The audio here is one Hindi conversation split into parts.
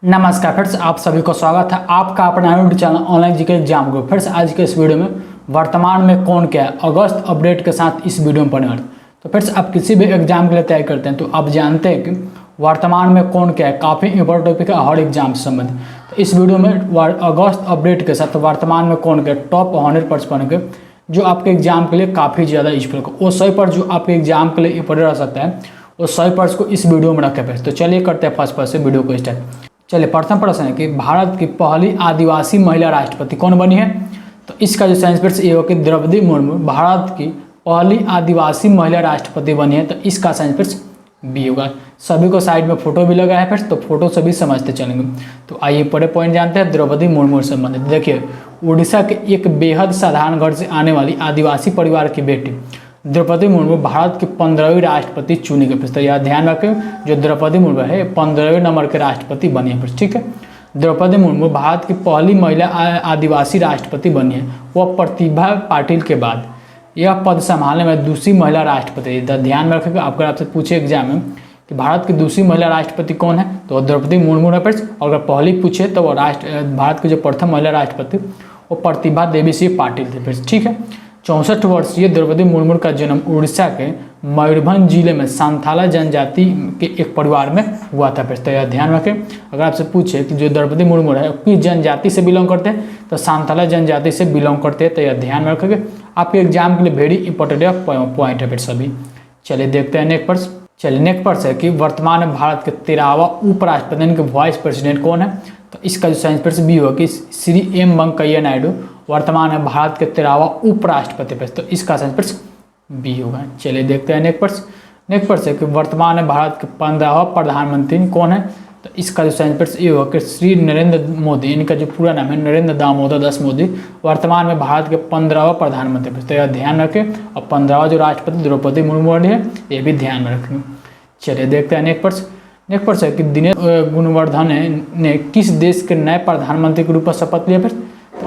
नमस्कार फ्रेंड्स, आप सभी को स्वागत है आपका अपना YouTube channel online GK exam group. Friends, आज के इस वीडियो में वर्तमान में कौन क्या है अगस्त अपडेट के साथ इस वीडियो में पढ़ने वाले। तो फ्रेंड्स, आप किसी भी एग्जाम के लिए तैयारी करते हैं तो आप जानते हैं कि वर्तमान में कौन क्या है काफ़ी इंपॉर्टेंट टॉपिक है हर एग्जाम से संबंधित। तो इस वीडियो में अगस्त अपडेट के साथ वर्तमान में कौन क्या टॉप 100% के जो आपके एग्जाम के लिए काफ़ी ज़्यादा यूजफुल है, वो 100% जो आपके एग्जाम के लिए इंपॉर्टेंट रह सकता है, वो 100% को इस वीडियो में रखे पे। तो चलिए करते हैं फर्स्ट पार्ट से वीडियो को स्टार्ट। चलिए, प्रथम प्रश्न है कि भारत की पहली आदिवासी महिला राष्ट्रपति कौन बनी है। तो इसका जो साइंस पेपर ये होगा कि द्रौपदी मुर्मू भारत की पहली आदिवासी महिला राष्ट्रपति बनी है। तो इसका साइंस पेपर बी होगा। सभी को साइड में फोटो भी लगा है फिर, तो फोटो से भी समझते चलेंगे। तो आइए पहले पॉइंट जानते हैं द्रौपदी मुर्मू से संबंधित। देखिए, उड़ीसा के एक बेहद साधारण घर से आने वाली आदिवासी परिवार की बेटी द्रौपदी मुर्मू भारत की 15वीं राष्ट्रपति चुनी गई। तो यह ध्यान रखें, जो द्रौपदी मुर्मू है 15वें नंबर के राष्ट्रपति बनी है। ठीक है, द्रौपदी मुर्मू भारत की पहली महिला आदिवासी राष्ट्रपति बनी है। वह प्रतिभा पाटिल के बाद यह पद संभालने में दूसरी महिला राष्ट्रपति। ध्यान में रखेगा, अगर आपसे पूछे एग्जाम में कि भारत की दूसरी महिला राष्ट्रपति कौन है तो द्रौपदी मुर्मू है। और अगर पहली पूछे तो वो भारत की जो प्रथम महिला राष्ट्रपति वो प्रतिभा देवी सिंह पाटिल थे। ठीक है, 64 वर्षीय द्रौपदी मुर्मू का जन्म उड़ीसा के मयूरभंज जिले में सांथाला जनजाति के एक परिवार में हुआ था। तो यह ध्यान रखें, अगर आपसे पूछे कि जो द्रौपदी मुर्मू है किस जनजाति से बिलोंग करते हैं तो सांथाला जनजाति से बिलोंग करते हैं। तो यह ध्यान में रखेंगे, आपके एग्जाम के लिए वेरी इंपॉर्टेंट पॉइंट है फिर सभी। चलिए देखते हैं नेक्स्ट प्रश्न। चलिए नेक्स्ट प्रश्न है कि वर्तमान में भारत के 13वां उपराष्ट्रपति यानी कि वाइस प्रेसिडेंट कौन है। तो इसका जो साइंस पेपर भी होगा कि श्री एम वेंकैया नायडू वर्तमान में भारत के 13वां उपराष्ट्रपति पे। तो इसका साइंस पेपर बी होगा। चलिए देखते हैं नेक्स्ट प्रश्न। नेक्स्ट प्रश्न है कि वर्तमान में भारत के 15वां प्रधानमंत्री कौन है। तो इसका जो साइंस पेपर ये होगा कि श्री नरेंद्र मोदी, इनका जो पूरा नाम है नरेंद्र दामोदर दास मोदी, वर्तमान में भारत के 15वां प्रधानमंत्री पे। तो यह ध्यान रखें, और 15वां जो राष्ट्रपति द्रौपदी मुर्मू है ये भी ध्यान में रखेंगे। चलिए देखते हैं नेक्स्ट प्रश्न। नेक्स्ट प्रश्न है कि दिनेश गुणवर्धन ने किस देश के नए प्रधानमंत्री के रूप में शपथ लिया। फिर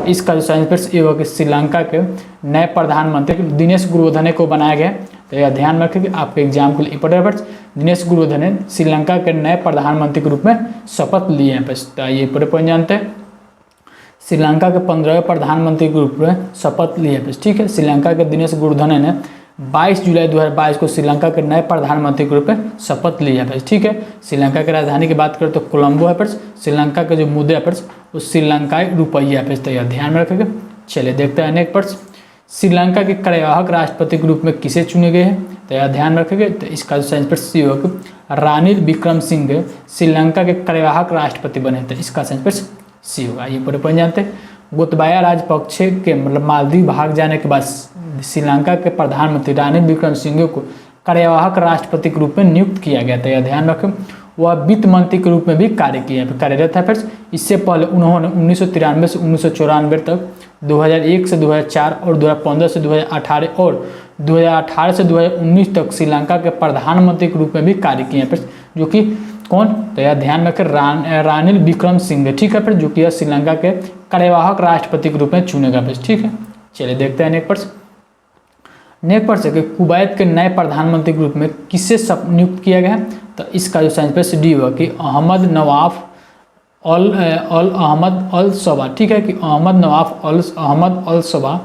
इसका जो साइंस पेपर ये होगा कि श्रीलंका के नए प्रधानमंत्री दिनेश गुणवर्धन को बनाया गया। तो यह ध्यान में रखें कि आपके एग्जाम के लिए इंपॉर्टेंट दिनेश गुणवर्धन ने श्रीलंका के नए प्रधानमंत्री के रूप में शपथ लिए हैं। तो ये पूरे पॉइंट जानते हैं, श्रीलंका के 15वें प्रधानमंत्री के रूप में शपथ लिए हैं। ठीक है, श्रीलंका के दिनेश गुणवर्धन ने 22 जुलाई 2022 को श्रीलंका के नए प्रधानमंत्री के रूप में शपथ लिया है। ठीक है, श्रीलंका की राजधानी की बात करें तो कोलंबो है। श्रीलंका का जो मुद्रा है वो श्रीलंकाई रुपया है। तो यह ध्यान में रखेंगे। चलिए देखते हैं नेक्स्ट प्रश्न। श्रीलंका के कार्यवाहक राष्ट्रपति के रूप में किसे चुने गए हैं। तो यह ध्यान में रखेंगे। तो इसका जो साइंस पेपर होगा रानिल विक्रमसिंघे श्रीलंका के कार्यवाहक राष्ट्रपति बने। तो इसका साइंस पेपर सी होगा। ये पूरे पॉइंट जानते हैं। गोतबाया राजपक्षे के मालदीव भाग जाने के बाद श्रीलंका के प्रधानमंत्री रानिल विक्रमसिंघे को कार्यवाहक राष्ट्रपति के रूप में नियुक्त किया गया था। यह ध्यान रखें, वह वित्त मंत्री के रूप में भी कार्यरत है। फिर इससे पहले उन्होंने 1993 से 1994 तक, 2001 से 2004 और 2015 से 2018 और 2018 से 2019 तक श्रीलंका के प्रधानमंत्री के रूप में भी कार्य किए हैं। जो कि कौन, तो यह ध्यान रखें रानिल विक्रमसिंघे। ठीक है, फिर जो कि श्रीलंका के कार्यवाहक राष्ट्रपति के रूप में चुने गए। ठीक है, चलिए देखते हैं नेक्स्ट प्रश्न। नेक्स्ट प्रश्न है कि कुवैत के नए प्रधानमंत्री के रूप में किसे नियुक्त किया गया है। तो इसका जो साइंस पेपर डी हुआ कि अहमद नवाफ अहमद अल सबा। ठीक है, कि अहमद अल सबा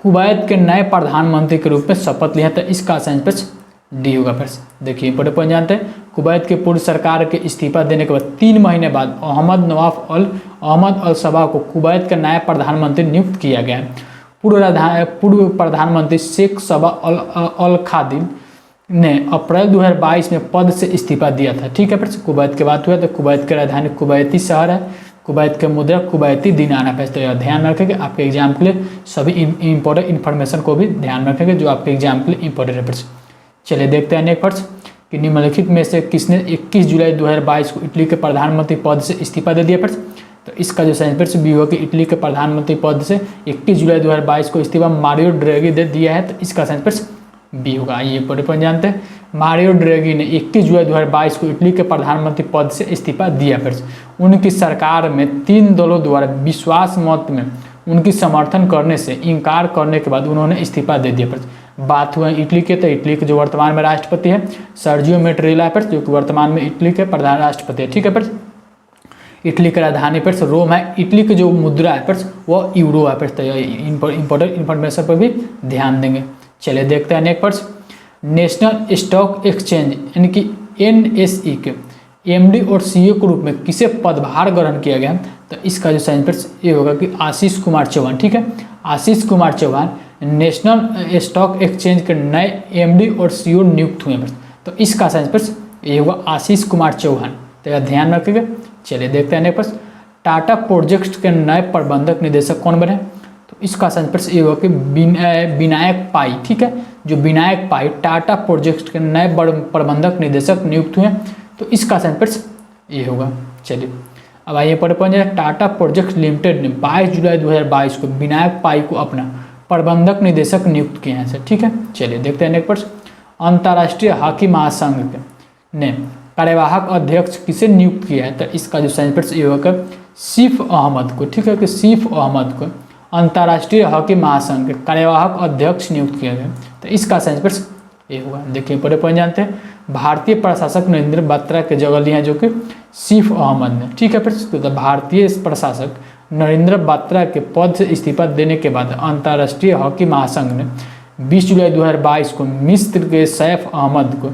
कुवैत के नए प्रधानमंत्री के रूप में शपथ लिया। तो इसका साइंस पेपर डी होगा। फिर देखिए बड़े पॉइंट जानते हैं, कुवैत के पूर्व सरकार के इस्तीफा देने के बाद 3 महीने बाद अहमद अल सबा को कुवैत का नया प्रधानमंत्री नियुक्त किया गया है। पूर्व प्रधानमंत्री शेख सबा अल खादिल ने अप्रैल 2022 में पद से इस्तीफा दिया था। ठीक है, फिर कुवैत की बात हुआ तो कुवैत की राजधानी कुवैती शहर है, कुवैत के मुद्रा कुवैती दिनार है। तो यह ध्यान रखेंगे, आपके एग्जाम के लिए सभी इंपॉर्टेंट इन्फॉर्मेशन को भी ध्यान रखेंगे जो आपके एग्जाम के लिए इंपॉर्टेंट है। चलिए देखते हैं नेक्स्ट प्रश्न कि निम्नलिखित में से किसने 21 जुलाई 2022 को इटली के प्रधानमंत्री पद से इस्तीफा दे दिया। फिर तो इसका जो साइंस पेपर भी हुआ कि इटली के प्रधानमंत्री पद से 21 जुलाई 2022 को इस्तीफा मारियो ड्रैगी दे दिया है। तो इसका साइंस पेपर बी होगा। ये पूरे पॉइंट जानते हैं, मारियो ड्रैगी ने 21 जुलाई 2022 को इटली के प्रधानमंत्री पद से इस्तीफा दिया। फिर उनकी सरकार में 3 दलों द्वारा विश्वास मत में उनकी समर्थन करने से इनकार करने के बाद उन्होंने इस्तीफा दे दिया। फिर बात हुआ इटली के, तो इटली के जो वर्तमान में राष्ट्रपति है सर्जियो मैट्टारेल्ला, जो कि वर्तमान में इटली के प्रधान राष्ट्रपति है। ठीक है, फिर इटली की राजधानी पर रोम है। इटली की जो मुद्रा है पर वो यूरो है पर, तो इंपॉर्टेंट इन्फॉर्मेशन पर भी ध्यान देंगे। चलिए देखते हैं नेक्स्ट प्रश्न। नेशनल स्टॉक एक्सचेंज यानी कि NSE के MD और CEO के रूप में किसे पदभार ग्रहण किया गया? तो इसका जो सही प्रश्न ये होगा कि आशीष कुमार चौहान। ठीक है, Ashish Kumar Chauhan National Stock Exchange के नए MD और CEO नियुक्त हुए। तो इसका सही प्रश्न ये होगा आशीष कुमार चौहान, तो यह ध्यान रखिएगा। चलिए देखते हैं नेक्स्ट प्रश्न। टाटा प्रोजेक्ट्स के नए प्रबंधक निदेशक कौन बने? तो इसका सही प्रश्न ये होगा कि विनायक पाई। ठीक है, जो विनायक पाई टाटा प्रोजेक्ट्स के नए प्रबंधक निदेशक नियुक्त हुए। तो इसका सही प्रश्न ये होगा। चलिए अब आइए पढ़े टाटा प्रोजेक्ट्स लिमिटेड ने 22 जुलाई 2022 को विनायक पाई को अपना प्रबंधक निदेशक नियुक्त किए हैं। ठीक है, चलिए देखते हैं नेक्स्ट प्रश्न। अंतर्राष्ट्रीय हॉकी महासंघ ने कार्यवाहक अध्यक्ष किसे नियुक्त किया है? तो इसका जो सही प्रश्न ये होगा सिफ अहमद को। ठीक है, कि सिफ अहमद को अंतर्राष्ट्रीय हॉकी महासंघ के कार्यवाहक अध्यक्ष नियुक्त किया गया। तो इसका सही प्रश्न ये होगा। देखिए पढ़े पॉइंट जानते हैं। भारतीय प्रशासक नरेंद्र बत्रा के जगह लिए हैं जो कि सिफ अहमद ने। ठीक है, फिर तो भारतीय प्रशासक नरेंद्र बत्रा के पद से इस्तीफा देने के बाद अंतर्राष्ट्रीय हॉकी महासंघ ने 20 जुलाई 2022 को मिस्र के सैफ अहमद को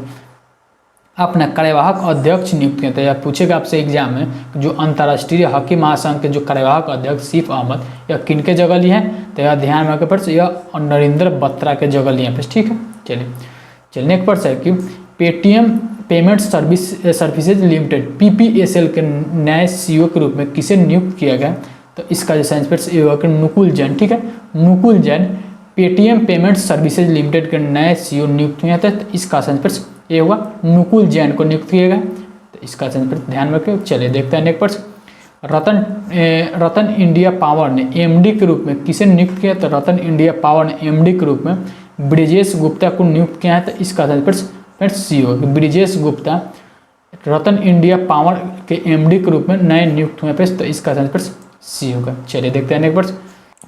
अपना कार्यवाहक अध्यक्ष नियुक्त किया। तो यह पूछेगा आपसे एग्जाम में, जो अंतर्राष्ट्रीय हॉकी महासंघ के जो कार्यवाहक अध्यक्ष सिफ अहमद यह किन के जगह लिए हैं? तो यह ध्यान में रखकर पर यह नरेंद्र बत्रा के जगह लिए हैं। ठीक है, चलिए नेक्स्ट प्रश्न है कि Paytm Payment Services limited PPSL के नए CEO के रूप में किसे नियुक्त किया गया? तो इसका जो सही प्रश्न ये होगा कि नुकुल जैन। ठीक है, Nukul Jain Paytm Payment Services Limited के नए CEO नियुक्त हुए हैं। तो इसका सही प्रश्न ये होगा नुकुल जैन को नियुक्त किया गया। तो इसका सही प्रश्न ध्यान रखें। चलिए देखते हैं नेक्स्ट प्रश्न। रतन इंडिया पावर ने MD के रूप में किसे नियुक्त किया? तो रतन इंडिया पावर ने MD के रूप में ब्रिजेश गुप्ता को नियुक्त किया है। तो इसका सही प्रश्न CEO ब्रिजेश गुप्ता रतन इंडिया पावर के MD के रूप में नए नियुक्त हुए। तो इसका सही प्रश्न C होगा। चलिए देखते हैं नेक्स्ट प्रश्न।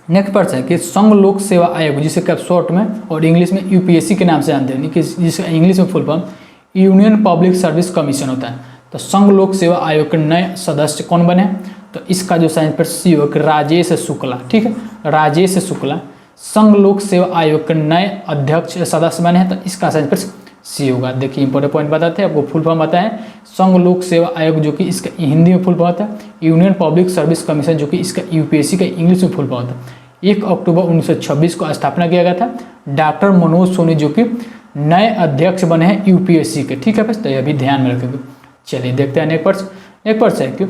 नेक्स्ट प्रश्न है कि संघ लोक सेवा आयोग, जिसे आप शॉर्ट में और इंग्लिश में UPSC के नाम से जानते हैं, कि जिसका इंग्लिश में full form union public service commission होता है। तो संघ लोक सेवा आयोग के नए सदस्य कौन बने? तो इसका जो सही प्रश्न C होगा राजेश शुक्ला। ठीक है, राजेश शुक्ला संघ लोक सेवा आयोग के नए अध्यक्ष सदस्य बने हैं। तो इसका सही प्रश्न C होगा। देखिए इंपॉर्टेंट पॉइंट बताते हैं आपको। फुल फॉर्म बताएं संघ लोक सेवा आयोग, जो कि इसका हिंदी में फुल फॉर्म होता है यूनियन पब्लिक सर्विस कमीशन, जो कि इसका UPSC का इंग्लिश में फुल फॉर्म होता है। 1 अक्टूबर 1926 को स्थापना किया गया था। डॉक्टर मनोज सोनी जो कि नए अध्यक्ष बने हैं UPSC के। ठीक है बस, तो यह भी ध्यान में रखेंगे। चलिए देखते हैं नेक्स्ट प्रश्न। नेक्स्ट प्रश्न है कि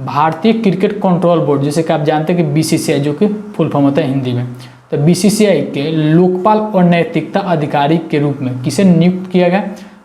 भारतीय क्रिकेट कंट्रोल बोर्ड, जैसे कि आप जानते हैं कि BCCI जो कि फुल फॉर्म होता है हिंदी में, तो BCCI के लोकपाल और नैतिकता अधिकारी के रूप में किसे नियुक्त किया गया?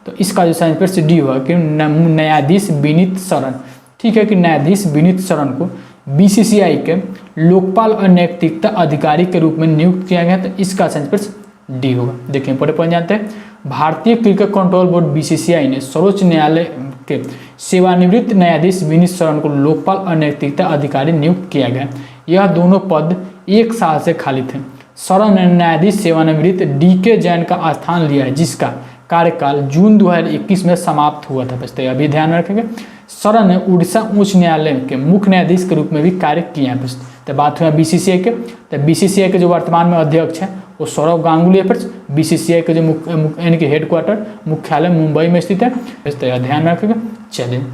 तो इसका जो सही प्रश्न D हुआ कि न्यायाधीश विनीत शरण। ठीक है, कि न्यायाधीश विनीत शरण को BCCI के लोकपाल और नैतिकता अधिकारी के रूप में नियुक्त किया गया। तो इसका सही प्रश्न D होगा। देखिए पढ़े पॉइंट जानते हैं। भारतीय क्रिकेट कंट्रोल बोर्ड BCCI ने सर्वोच्च न्यायालय के सेवानिवृत्त न्यायाधीश विनीत शरण को लोकपाल और नैतिकता अधिकारी नियुक्त किया गया। यह दोनों पद 1 साल से खाली थे। शरण ने न्यायाधीश सेवानिवृत्त DK जैन का स्थान लिया है, जिसका कार्यकाल जून 2021 में समाप्त हुआ था। बस तो अभी ध्यान रखेंगे। शरण ने उड़ीसा उच्च न्यायालय के मुख्य न्यायाधीश के रूप में भी कार्य किए हैं। बस तो बात हुआ BCCI के। तो BCCI के जो वर्तमान में अध्यक्ष हैं वो सौरभ गांगुली है। फिर BCCI के जो यानी कि हेडक्वार्टर मुख्यालय मुंबई में स्थित है। बस तो ध्यान रखेंगे। चलिए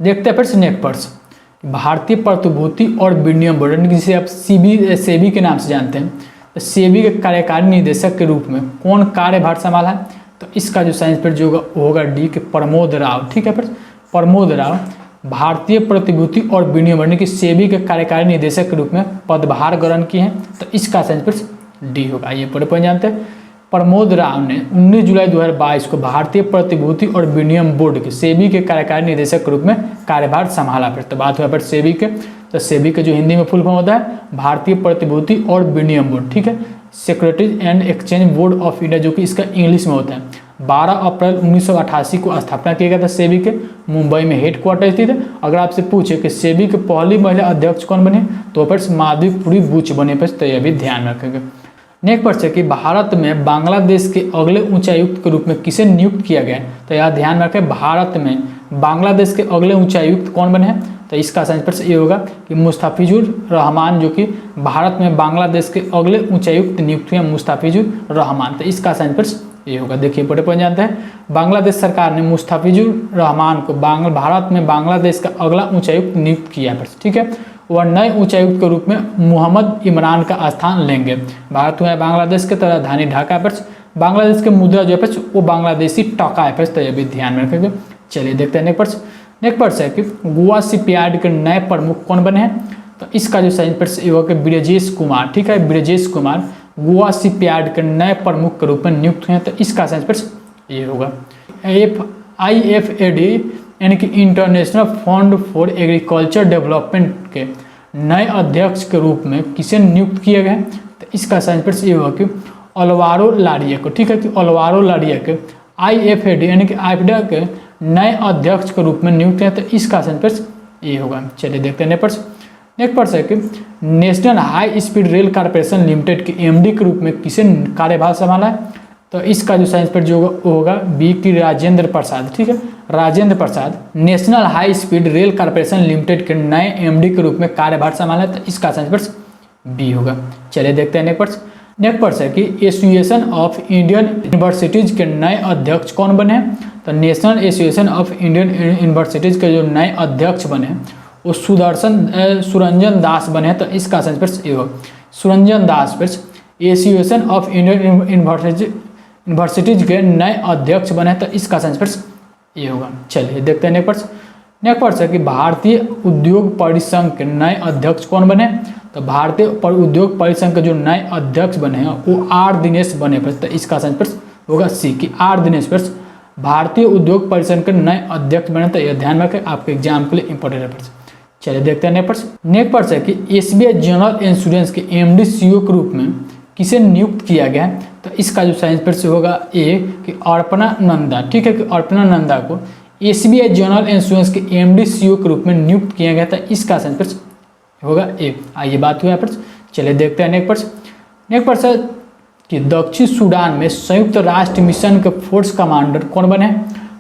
देखते हैं फिर नेक्स्ट प्रश्न। भारतीय प्रतिभूति और विनिमय बोर्ड, जिसे आप सेबी के नाम से जानते हैं, तो सेबी के कार्यकारी निदेशक के रूप में कौन कार्यभार संभाला है? तो इसका जो साइंस पर जो होगा D के प्रमोद राव। ठीक है, फिर प्रमोद राव भारतीय प्रतिभूति और विनिमय बोर्ड की सेबी के कार्यकारी निदेशक के रूप में पदभार ग्रहण किए हैं। तो इसका साइंस पर D होगा। ये पढ़े पॉइंट जानते हैं। प्रमोद राव ने 19 जुलाई 2022 को भारतीय प्रतिभूति और विनिमय बोर्ड के सेबी के कार्यकारी निदेशक के रूप में कार्यभार संभाला। फिर तो बात हुआ पर सेबी के। तो सेबी के जो हिंदी में फुल फॉर्म होता है भारतीय प्रतिभूति और विनिमय बोर्ड। ठीक है, securities and exchange board of India, जो कि इसका इंग्लिश में होता है। 12 अप्रैल 1988 को स्थापना किया गया था सेबी के। मुंबई में हेडक्वार्टर स्थित है। अगर आपसे पूछे कि सेबी के पहली महिला अध्यक्ष कौन बने, तो फिर माधवीपुरी बुच बने। पर तो यह भी ध्यान रखेंगे। नेक्स्ट प्रश्न है कि भारत में बांग्लादेश के अगले उच्चायुक्त के रूप में किसे नियुक्त किया गया? तो यह ध्यान रखें, भारत में बांग्लादेश के अगले उच्चायुक्त कौन बने हैं? तो इसका सही प्रश्न ये होगा कि मुस्तफिजुर रहमान जो कि भारत में बांग्लादेश के अगले उच्चायुक्त नियुक्त हुए मुस्तफिजुर रहमान। तो इसका सही प्रश्न ये होगा। देखिए बड़े पॉइंट जानते हैं, बांग्लादेश सरकार ने मुस्तफिजुर रहमान को भारत में बांग्लादेश का अगला उच्चायुक्त नियुक्त किया है। ठीक है, वह नए उच्चायुक्त के रूप में मोहम्मद इमरान का स्थान लेंगे। भारत में बांग्लादेश के राजधानी ढाका पर बांग्लादेश के मुद्रा जो है वो बांग्लादेशी टका है। तो ये भी ध्यान में रखेंगे। चलिए देखते हैं नेक्स्ट प्रश्न है कि गोवा शिपयार्ड के नए प्रमुख कौन बने हैं। तो इसका जो सही प्रश्न ये होगा ब्रजेश कुमार। ठीक है, ब्रजेश कुमार गोवा शिपयार्ड के नए प्रमुख के रूप में नियुक्त हुए हैं। तो इसका सही प्रश्न ये होगा। IFAD यानी कि international fund for agriculture development के नए अध्यक्ष के रूप में किसे नियुक्त किया गया। तो इसका सही प्रश्न ये होगा कि अलवारो लारिया को। ठीक है, कि अलवारो लारिया के IFAD यानी कि IFAD के नए अध्यक्ष के रूप में नियुक्त है। तो इसका सही प्रश्न ये होगा। चलिए देखते हैं नेक्स्ट प्रश्न है कि national High Speed Rail Corporation Limited के MD के रूप में किसे कार्यभार संभाला है। तो इसका जो सही प्रश्न जो होगा बी की राजेंद्र प्रसाद। ठीक है, Rajendra Prasad National High Speed Rail Corporation Limited के नए MD के रूप में कार्यभार संभाला है। तो इसका सही प्रश्न बी होगा। चलिए देखते हैं नेक्स्ट प्रश्न है कि एसोसिएशन ऑफ इंडियन यूनिवर्सिटीज के नए अध्यक्ष कौन बने हैं। तो national association of Indian universities के जो नए अध्यक्ष बने हैं वो सुरंजन दास बने हैं। तो इसका सही प्रश्न ये होगा सुरंजन दास। एसोसिएशन ऑफ इंडियन यूनिवर्सिटीज के नए अध्यक्ष बने हैं। तो इसका सही प्रश्न ये होगा। चलिए देखते हैं नेक्स्ट प्रश्न है कि भारतीय उद्योग परिसंघ के नए अध्यक्ष कौन बने। तो भारतीय उद्योग परिसंघ के जो नए अध्यक्ष बने हैं वो R दिनेश बने। तो इसका सही प्रश्न होगा सी कि R दिनेश भारतीय उद्योग परिसंघ के नए अध्यक्ष बने। तो यह ध्यान रखें, आपके एग्जाम के लिए इंपॉर्टेंट है प्रश्न। चलिए देखते हैं नेक्स्ट प्रश्न है कि SBI जनरल इंश्योरेंस के MD CEO के रूप में किसे नियुक्त किया गया है। तो इसका जो सही प्रश्न होगा ए कि अर्पणा नंदा। ठीक है, कि अर्पणा नंदा को SBI जनरल इंश्योरेंस के MD CEO के रूप में नियुक्त किया गया था। इसका सही प्रश्न होगा ए। आइए बात हुआ प्रश्न। चलिए देखते हैं नेक्स्ट प्रश्न कि दक्षिण सूडान में संयुक्त राष्ट्र मिशन के फोर्स कमांडर कौन बने।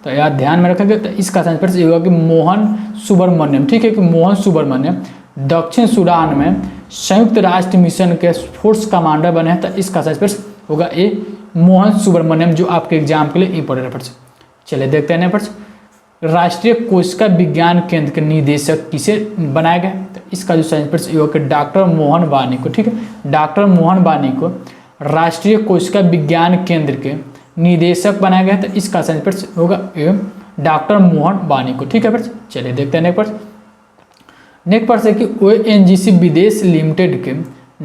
तो यार ध्यान में रखेंगे। तो इसका सही प्रश्न ये होगा कि मोहन सुब्रमण्यम। ठीक है, कि मोहन सुब्रमण्यम दक्षिण सूडान में संयुक्त राष्ट्र मिशन के फोर्स कमांडर बने हैं। तो इसका सही प्रश्न होगा ए मोहन सुब्रमण्यम, जो आपके एग्जाम के लिए इंपॉर्टेंट प्रश्न। चलिए देखते हैं प्रश्न राष्ट्रीय कोशिका विज्ञान केंद्र के निदेशक किसे बनाया गया। तो इसका जो सही प्रश्न ये होगा डॉक्टर मोहन वानी को। ठीक है, डॉक्टर मोहन वानी को राष्ट्रीय कोशिका विज्ञान केंद्र के निदेशक बनाया गया। तो इसका सही प्रश्न होगा डॉक्टर मोहन वानी को। ठीक है प्रश्न। चलिए देखते हैं नेक्स्ट प्रश्न है कि ONGC विदेश लिमिटेड के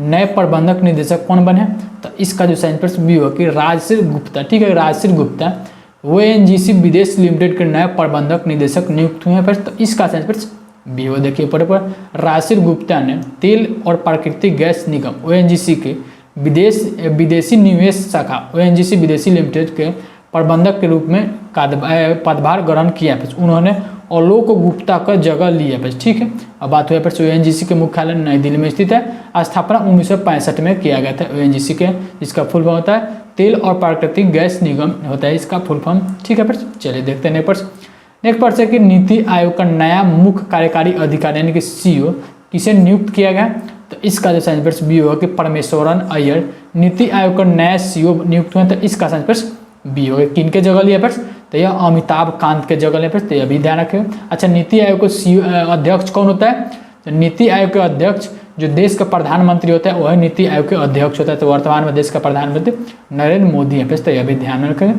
नए प्रबंधक निदेशक कौन बने। तो इसका जो सही प्रश्न भी होगा कि राजश्री गुप्ता। ठीक है, राजश्री गुप्ता ONGC विदेश लिमिटेड के नए प्रबंधक निदेशक नियुक्त हुए हैं। तो इसका सही प्रश्न भी होगा। देखिए पर राजश्री गुप्ता ने तेल और प्राकृतिक गैस निगम ONGC के विदेशी निवेश शाखा ONGC विदेशी लिमिटेड के प्रबंधक के रूप में पदभार ग्रहण किया है। उन्होंने आलोक गुप्ता का जगह लिया है। ठीक है, अब बात हुई पर ONGC के मुख्यालय नई दिल्ली में स्थित है। स्थापना 1965 में किया गया था ONGC के, जिसका फुल फॉर्म होता है तेल और प्राकृतिक गैस निगम होता है इसका फुल फॉर्म। ठीक है प्रश्न। चलिए देखते हैं नेक्स्ट प्रश्न है कि नीति आयोग का नया मुख्य कार्यकारी अधिकारी यानी कि CEO किसे नियुक्त किया गया। तो इसका जो सही प्रश्न बी होगा कि परमेश्वरन अय्यर नीति आयोग का नया CEO नियुक्त हुए। तो इसका सही प्रश्न बी होगा। किन के जगह लिया प्रश्न। तो यह अमिताभ कांत के जगह लिया प्रश्न। तो यह भी ध्यान रखें। अच्छा, नीति आयोग का CEO अध्यक्ष कौन होता है। तो नीति आयोग के अध्यक्ष जो देश का प्रधानमंत्री होता है वह नीति आयोग के अध्यक्ष होता है। तो वर्तमान में देश का प्रधानमंत्री नरेंद्र मोदी है। तो यह भी ध्यान रखें।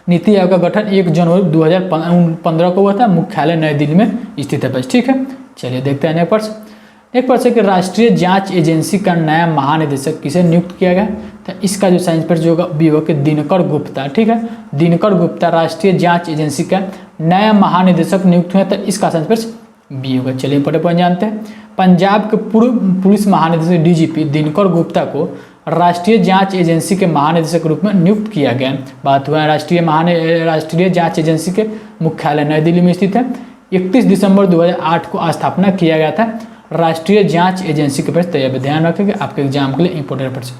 नीति आयोग का गठन 1 जनवरी 2015 को हुआ था। मुख्यालय नई दिल्ली में स्थित है। ठीक है, चलिए देखते हैं नेक्स्ट प्रश्न कि राष्ट्रीय जांच एजेंसी का नया महानिदेशक किसे नियुक्त किया गया। तो इसका जो सही प्रश्न होगा बी होगा कि दिनकर गुप्ता। ठीक है, दिनकर गुप्ता राष्ट्रीय जांच एजेंसी का नया महानिदेशक नियुक्त हुए। तो इसका सही प्रश्न बी होगा। चलिए इंपॉर्टेंट पॉइंट जानते हैं। पंजाब के पूर्व पुलिस महानिदेशक DGP दिनकर गुप्ता को राष्ट्रीय जांच एजेंसी के महानिदेशक के रूप में नियुक्त किया गया। बात हुआ राष्ट्रीय जांच एजेंसी के मुख्यालय नई दिल्ली में स्थित है। 31 दिसंबर 2008 को स्थापना किया गया था राष्ट्रीय जांच एजेंसी के प्रश्न। तैयार ध्यान रखेंगे, आपके एग्जाम के लिए इंपॉर्टेंट प्रश्न।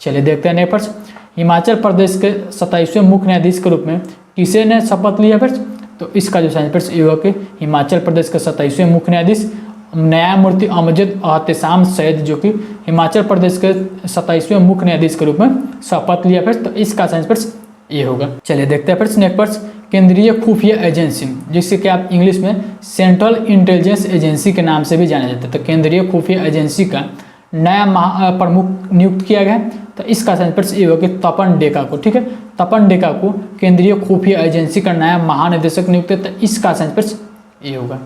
चलिए देखते हैं नेक्स्ट प्रश्न हिमाचल प्रदेश के 27वें मुख्य न्यायाधीश के रूप में किसे ने शपथ लिया प्रश्न। तो इसका जो साइंस फ्रेंड्स ये होगा कि हिमाचल प्रदेश के 27वें मुख्य न्यायाधीश न्यायमूर्ति अमजद एहतसाम सैयद जो कि हिमाचल प्रदेश के 27वें मुख्य न्यायाधीश के रूप में शपथ लिया फ्रेंड्स। तो इसका साइंस फ्रेंड्स ये होगा। चलिए देखते हैं फ्रेंड्स नेक्स्ट प्रश्न, केंद्रीय खुफिया एजेंसी जिससे कि आप इंग्लिश में सेंट्रल इंटेलिजेंस एजेंसी के नाम से भी जाना जाता है। तो केंद्रीय खुफिया एजेंसी का नया प्रमुख नियुक्त किया गया है। तो इसका साइंस फ्रेंड्स ये होगा कि तपन डेका को, ठीक है, तपन डेका को केंद्रीय खुफिया एजेंसी का नया महानिदेशक नियुक्त है। तो इसका साइंस फ्रेंड्स ये होगा।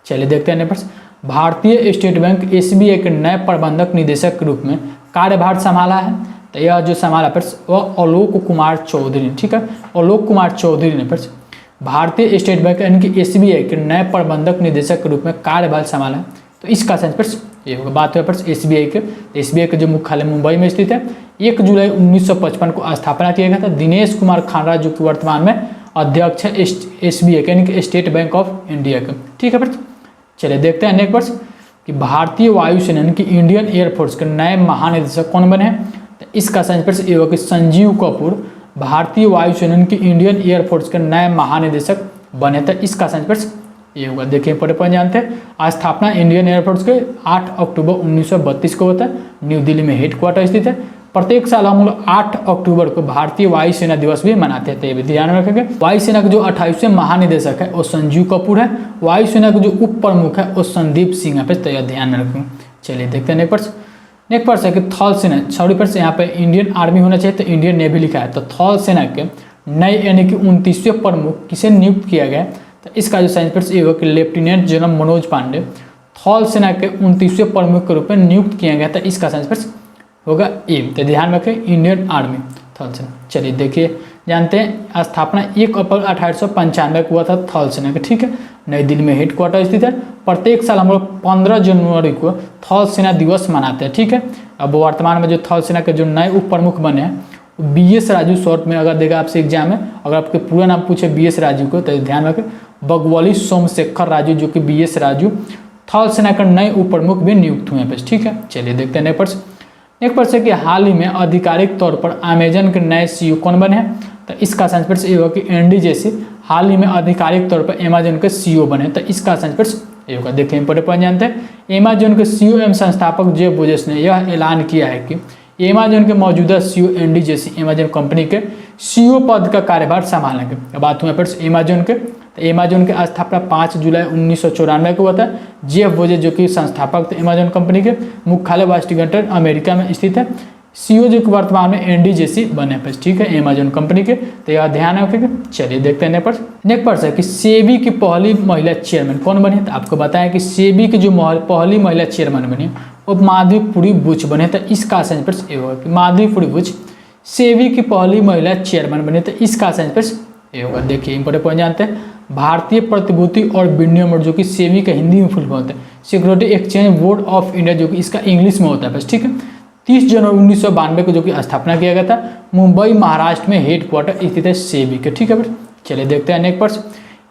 चलिए देखते हैं नेक्स्ट, भारतीय स्टेट बैंक SBI के नए प्रबंधक निदेशक के रूप में कार्यभार संभाला है। तो यह जो संभाला फ्रेंड्स वह आलोक कुमार चौधरी ने, ठीक है, आलोक कुमार चौधरी ने फ्रेंड्स भारतीय स्टेट बैंक यानी कि SBI के नए प्रबंधक निदेशक के रूप में कार्यभार संभाला है। तो इसका साइंस फ्रेंड्स ये होगा। बात हुआ फ्रेंड्स SBI के जो मुख्यालय मुंबई में स्थित है। 1 जुलाई 1955 को स्थापना किया गया था। दिनेश कुमार खानरा जो कि वर्तमान में अध्यक्ष है SBI के यानी कि स्टेट बैंक ऑफ इंडिया के, ठीक है फ्रेंड्स। चलिए देखते हैं नेक्स्ट प्रश्न कि भारतीय वायुसेना यानी कि इंडियन एयरफोर्स के नए महानिदेशक कौन बने हैं। तो इसका साइंस फ्रेंड्स ये होगा कि संजीव कपूर भारतीय वायुसेना यानी कि इंडियन एयरफोर्स के नए महानिदेशक बने। तो इसका साइंस फ्रेंड्स ये होगा। देखिए पॉइंट जानते हैं, स्थापना इंडियन एयरफोर्स के 8 अक्टूबर 1932 को होता है। न्यू दिल्ली में हेडक्वार्टर स्थित है। प्रत्येक साल हम लोग 8 अक्टूबर को भारतीय वायुसेना दिवस भी मनाते हैं। तो ये भी ध्यान में रखेंगे। वायुसेना के जो 28वें महानिदेशक है वो संजीव कपूर है। वायुसेना के जो उप प्रमुख है वो संदीप सिंह है। तो यह ध्यान में रखेंगे। चलिए देखते हैं नेक्स्ट प्रश्न है कि थल सेना, सॉरी फ्रेंड्स यहाँ पे इंडियन आर्मी होना चाहिए तो इंडियन नेवी लिखा है। तो थल सेना के नए यानी कि 29वें प्रमुख किसे नियुक्त किया गया। तो इसका जो साइंस फ्रेंड्स ये होगा कि लेफ्टिनेंट जनरल मनोज पांडे थल सेना के 29वें प्रमुख के रूप में नियुक्त किया गया था। इसका साइंस फ्रेंड्स होगा ए। तो ध्यान रखें इंडियन आर्मी थल सेना। चलिए देखिए जानते हैं, स्थापना 1 अप्रैल 1895 को हुआ था थल सेना का, ठीक है, नई दिल्ली में हेडक्वार्टर स्थित है। प्रत्येक साल हम लोग 15 जनवरी को थल सेना दिवस मनाते हैं, ठीक है। अब वर्तमान में जो थल सेना के जो नए उप प्रमुख बने हैं BS राजू, शॉर्ट में अगर देगा आपसे एग्जाम में, अगर आपके पूरा नाम पूछे BS राजू को तो ध्यान रखें बगवाली सोमशेखर राजू जो कि BS राजू थल सेना के नए उप प्रमुख भी नियुक्त हुए हैं, ठीक है। चलिए देखते हैं नेक्स्ट प्रश्न कि हाल ही में आधिकारिक तौर पर अमेजन के नए CEO कौन बने हैं। तो इसका साइंस फ्रेंड्स ये होगा कि एंडी जेसी हाल ही में आधिकारिक तौर पर अमेजन के CEO बने। तो इसका साइंस फ्रेंड्स ये होगा। देखिए इंपॉर्टेंट पॉइंट जानते हैं, अमेजन के CEO एवं संस्थापक जेफ बेजोस ने यह ऐलान किया है कि अमेजन के मौजूदा CEO Andy Jassy Amazon company के CEO पद का कार्यभार संभालेंगे। बात हुई फ्रेंड्स अमेजन के, तो अमेजन के स्थापना 5 जुलाई 1994 को हुआ था। जेफ बेजोस जो कि संस्थापक थे अमेजन कंपनी के, मुख्यालय वाशिंगटन अमेरिका में स्थित है। CEO जो कि वर्तमान में एंडी जेसी बने पे, ठीक है, अमेजन कंपनी के। तो यह ध्यान रखेंगे। चलिए देखते हैं नेक्स्ट प्रश्न है कि सेबी की पहली महिला चेयरमैन कौन बनी। तो आपको बताया कि सेबी की जो पहली महिला चेयरमैन बनी वो माधवीपुरी बुच बने। तो इसका साइंस फ्रेंड्स ये होगा कि माधवीपुरी बुच सेबी की पहली महिला चेयरमैन बने। तो इसका साइंस फ्रेंड्स ये होगा। देखिए इंपॉर्टेंट पॉइंट जानते हैं, भारतीय प्रतिभूति और विनिमय जो कि सेबी का हिंदी में फुल फॉर्म होता है security exchange board of India जो कि इसका इंग्लिश में होता है बस, ठीक है। 30 जनवरी 1992 को जो कि स्थापना किया गया था। मुंबई महाराष्ट्र में हेडक्वार्टर स्थित है सेबी के, ठीक है। चलिए देखते हैं नेक्स्ट प्रश्न,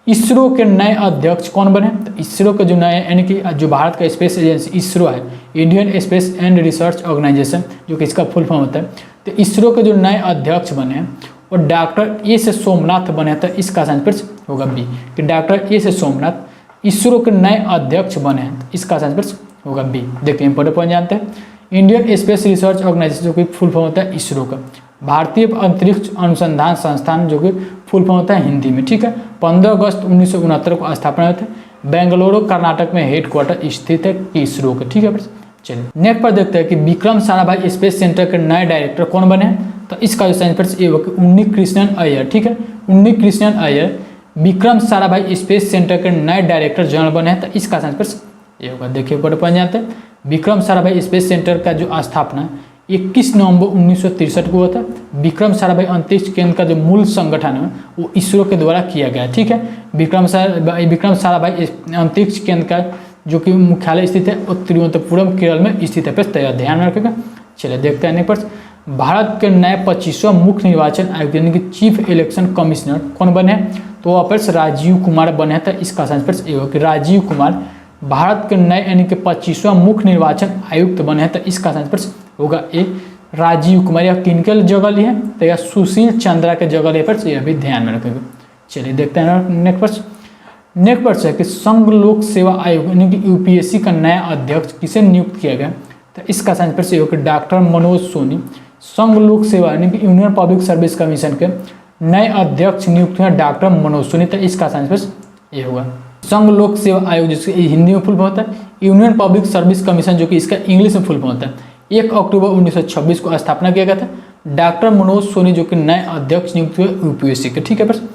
इसरो के नए अध्यक्ष कौन बने। तो इसरो के जो नए यानी कि जो भारत का स्पेस एजेंसी इसरो है, Indian Space and Research Organisation जो कि इसका फुल फॉर्म होता है, तो इसरो के जो नए अध्यक्ष बने हैं वो डॉक्टर एस सोमनाथ बने। तो इसका साइंस फ्रेंड्स होगा बी कि डॉक्टर एस सोमनाथ इसरो के नए अध्यक्ष बने हैं। तो इसका साइंस फ्रेंड्स होगा बी। देखिए इंपॉर्टेंट पॉइंट जानते हैं, इंडियन स्पेस रिसर्च ऑर्गेनाइजेशन जो कि फुल फॉर्म होता है इसरो का, भारतीय अंतरिक्ष अनुसंधान संस्थान जो कि फुल फॉर्म होता है हिंदी में, ठीक है। 15 अगस्त 1969 को स्थापना हुई थी। बेंगलुरु कर्नाटक में हेडक्वार्टर स्थित है इसरो का, ठीक है। चलिए नेक्स्ट पर देखते हैं कि विक्रम साराभाई स्पेस सेंटर के नए डायरेक्टर कौन बने हैं। तो इसका जो साइंस फ्रेंड्स ये होगा कि उन्नी कृष्णन अय्यर, ठीक है। उन्नी कृष्णन अय्यर विक्रम साराभाई स्पेस सेंटर के नए डायरेक्टर जनरल बने हैं। तो इसका साइंस फ्रेंड्स ये होगा। देखिए ऊपर पहुंच जाते हैं, विक्रम साराभाई स्पेस सेंटर का जो स्थापना 21 नवंबर 1963 को हुआ था। विक्रम साराभाई अंतरिक्ष केंद्र का जो मूल संगठन है वो इसरो के द्वारा किया गया, ठीक है। विक्रम साराभाई अंतरिक्ष केंद्र का जो कि मुख्यालय स्थित है वो तिरुवनंतपुरम केरल में स्थित है। तो यह ध्यान रखेगा। चलिए देखते हैं नेक्स्ट, भारत के नए 25वां मुख्य निर्वाचन आयुक्त यानी कि चीफ इलेक्शन कमिश्नर कौन बने हैं। तो वापस राजीव कुमार बने हैं। तो इसका साइंस फ्रेंड्स ये होगा कि राजीव कुमार भारत के नए यानी कि 25वां मुख्य निर्वाचन आयुक्त बने हैं। तो इसका साइंस फ्रेंड्स होगा ए राजीव कुमार। यह किनके जगह लिए तो यह सुशील चंद्रा के जगह लिए पर यह भी ध्यान में रखेंगे। चलिए देखते हैं नेक्स्ट प्रश्न, नेक्स्ट प्रश्न है कि संघ लोक सेवा आयोग यानी कि यूपीएससी का नया अध्यक्ष किसे नियुक्त किया गया? तो इसका सही आंसर से होगा डॉक्टर मनोज सोनी। संघ लोक सेवा यानी कि यूनियन पब्लिक सर्विस कमीशन के नए अध्यक्ष नियुक्त हुए डॉक्टर मनोज सोनी। तो इसका सही आंसर ये होगा संघ लोक सेवा आयोग, जिसके हिंदी में फुल फॉर्म होता है यूनियन पब्लिक सर्विस कमीशन, जो कि इसका इंग्लिश में फुल फॉर्म होता है। 1 अक्टूबर 1926 को स्थापना किया गया था। डॉक्टर मनोज सोनी जो कि नए अध्यक्ष नियुक्त हुए यूपीएससी के। ठीक है प्रश्न,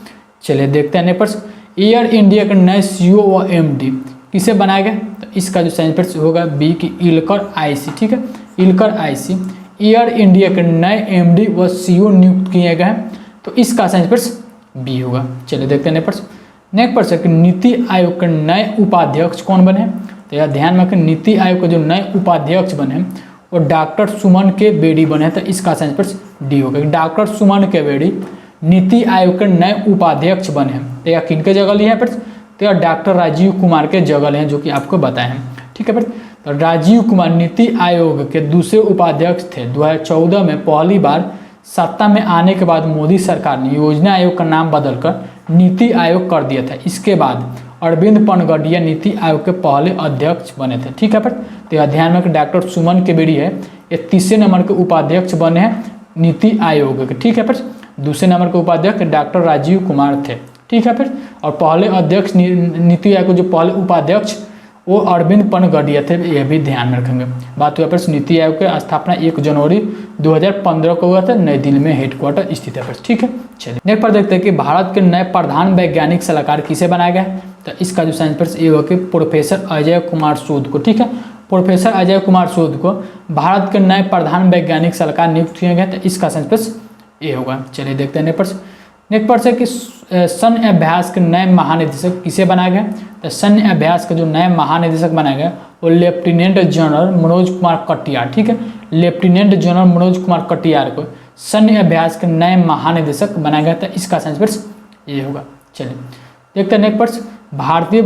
चलिए देखते हैं प्रश्न। एयर इंडिया के नए सीईओ व एमडी किसे बनाया गया? तो इसका जो सही आंसर होगा बी की इलकर आईसी। ठीक है, इलकर आईसी एयर इंडिया के नए एमडी व सीईओ नियुक्त किए गए हैं। तो इसका सही आंसर बी होगा। चलिए देखते हैं प्रश्न। नेक्स्ट प्रश्न है कि नीति आयोग के नए उपाध्यक्ष कौन बने? तो यह ध्यान में रखें, नीति आयोग के जो नए उपाध्यक्ष बने वो डॉक्टर सुमन के बेदी बने। तो इसका सही आंसर डी होगा। डॉक्टर सुमन के बेदी नीति आयोग के नए उपाध्यक्ष बने हैं। तो यह किनके जगह लिए हैं प्रश्न? तो यह डॉक्टर राजीव कुमार के जगह हैं, जो कि आपको बताए हैं। ठीक है प्रश्न, तो राजीव कुमार नीति आयोग के दूसरे उपाध्यक्ष थे। 2014 में पहली बार सत्ता में आने के बाद मोदी सरकार ने योजना आयोग का नाम बदलकर नीति आयोग कर दिया था। इसके बाद अरविंद पनगडिया नीति आयोग के पहले अध्यक्ष बने थे। ठीक है प्रश्न, तो यह ध्यान में डॉक्टर सुमन के बेदी है ये तीसरे नंबर के उपाध्यक्ष बने हैं नीति आयोग के। ठीक है प्रश्न, दूसरे नंबर के उपाध्यक्ष डॉक्टर राजीव कुमार थे। ठीक है फिर, और पहले अध्यक्ष नीति आयोग के जो पहले उपाध्यक्ष वो अरविंद पनगडिया थे, यह भी ध्यान में रखेंगे। बात हुआ पर नीति आयोग की स्थापना 1 जनवरी 2015 को हुआ था, नई दिल्ली में हेडक्वार्टर स्थित है। ठीक है, चलिए नेक्स्ट पर देखते हैं कि भारत के नए प्रधान वैज्ञानिक सलाहकार किसे बनाया गया है? तो इसका जो आंसर ये होगा कि प्रोफेसर अजय कुमार सूद को। ठीक है, प्रोफेसर अजय कुमार सूद को भारत के नए प्रधान वैज्ञानिक सलाहकार नियुक्त किया गया। तो इसका आंसर ये होगा। चलिए देखते हैं नेक्स्ट प्रश्न है कि सैन्य अभ्यास के नए महानिदेशक किसे बनाया गया? तो सैन्य अभ्यास के जो नए महानिदेशक बनाया गया वो लेफ्टिनेंट जनरल मनोज कुमार कटियार। ठीक है, लेफ्टिनेंट जनरल मनोज कुमार कटियार को सैन्य अभ्यास के नए महानिदेशक बनाया गया था। इसका आंसर ये होगा। चलिए देखते हैं नेक्स्ट प्रश्न। भारतीय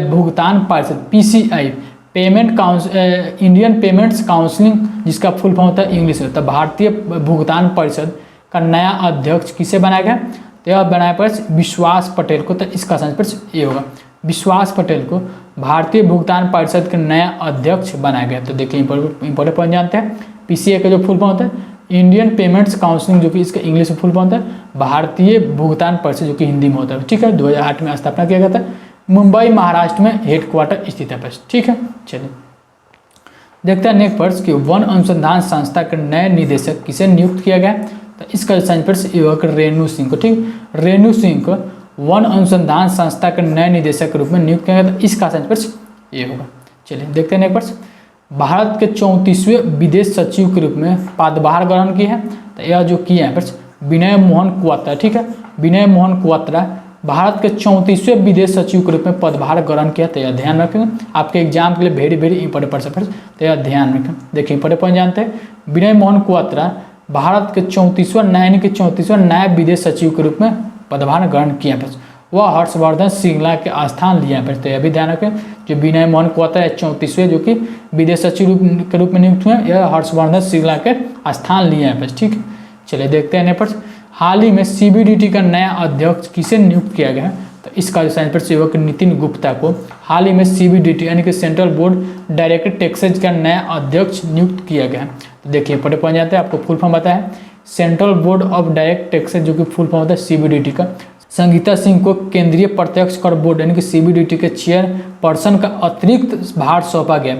भुगतान परिषद PCI payment council Indian payments counselling, जिसका फुल फॉर्म होता है इंग्लिश में, तो भारतीय भुगतान परिषद का नया अध्यक्ष किसे बनाया गया? तो यह बनाया पर विश्वास पटेल को। तो इसका आंसर ये होगा, विश्वास पटेल को भारतीय भुगतान परिषद के नया अध्यक्ष बनाया गया। तो देखिए इंपॉर्टेंट पॉइंट जानते हैं, पीसीए का जो फुल फॉर्म होता है इंडियन पेमेंट्स काउंसिलिंग, जो कि इसका इंग्लिश में फुल फॉर्म होता है भारतीय भुगतान परिषद, जो कि हिंदी में होता है। ठीक है, 2008 में स्थापना किया गया था, मुंबई महाराष्ट्र में हेडक्वार्टर स्थित है। ठीक है, चलिए देखते हैं नेक्स्ट प्रश्न कि वन अनुसंधान संस्था के नए निदेशक किसे नियुक्त किया गया? तो इसका आंसर ये होगा रेणु सिंह को। ठीक, रेणु सिंह को वन अनुसंधान संस्था के नए निदेशक के रूप में नियुक्त किया गया। तो इसका आंसर ये होगा। चलिए देखते हैं नेक्स्ट प्रश्न। भारत के 34वें विदेश सचिव के रूप में पदभार ग्रहण किए हैं। तो यह जो किए हैं प्रश्न विनय मोहन क्वात्रा। ठीक है, विनय मोहन क्वात्रा भारत के 34वें विदेश सचिव के रूप में पदभार ग्रहण किया। तो यह ध्यान रखेंगे, आपके एग्जाम के लिए वेरी इंपॉर्टेंट प्रश्न। तो यह ध्यान रखें। देखिए इंपॉर्टेंट पॉइंट जानते हैं, विनय मोहन क्वात्रा भारत के 34वां नायब विदेश सचिव के रूप में पदभार ग्रहण किया है। वह हर्षवर्धन श्रृंगला के स्थान लिया है। तो यह भी ध्यान रखें, जो विनय मोहन क्वात्रा 34वें जो कि विदेश सचिव के रूप में नियुक्त हुए, यह हर्षवर्धन श्रृंगला के स्थान लिए हैं। ठीक है, चलिए देखते हैं नेक्स्ट। हाल ही में सीबीडीटी का नया अध्यक्ष किसे नियुक्त किया गया है? तो इसका जो आंसर होगा कि नितिन गुप्ता को हाल ही में सीबीडीटी यानी कि सेंट्रल बोर्ड डायरेक्ट टैक्सेज का नया अध्यक्ष नियुक्त किया गया है। तो देखिए पढ़े पहुंच जाते हैं, आपको फुल फॉर्म पता है central board of direct taxes, जो कि फुल फॉर्म होता है सीबीडीटी का। संगीता सिंह को केंद्रीय प्रत्यक्ष कर बोर्ड यानी कि सीबीडीटी के चेयरपर्सन का अतिरिक्त भार सौंपा गया।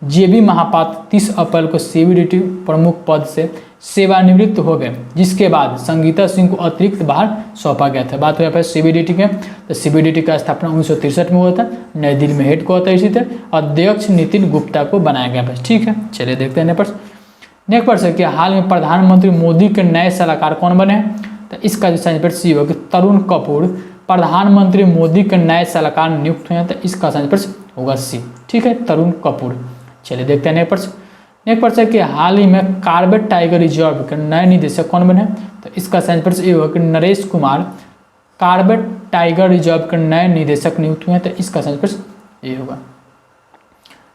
जेबी महापात्र 30 अप्रैल को सीबीडीटी प्रमुख पद से सेवानिवृत्त हो गए, जिसके बाद संगीता सिंह को अतिरिक्त भार सौंपा गया था। बात हुआ सीबीडीटी के, तो सीबीडीटी का स्थापना 1963 में हुआ था, नई दिल्ली में हेडक्वार्टर स्थित है। अध्यक्ष नितिन गुप्ता को बनाया गया बस। ठीक है, चलिए देखते हैं नेक्स्ट प्रश्न कि हाल में प्रधानमंत्री मोदी के नए सलाहकार कौन बने हैं? तो इसका जो आंसर सी होगा कि तरुण कपूर प्रधानमंत्री मोदी के नए सलाहकार नियुक्त हुए हैं। तो इसका आंसर होगा सी। ठीक है, तरुण कपूर। चलिए देखते हैं नेक्स्ट प्रश्न कि हाल ही में कार्बेट टाइगर रिजर्व के नए निदेशक कौन बने? तो इसका आंसर ये होगा कि Naresh Kumar Corbett Tiger Reserve के नए निदेशक नियुक्त हुए हैं। तो इसका आंसर ये होगा।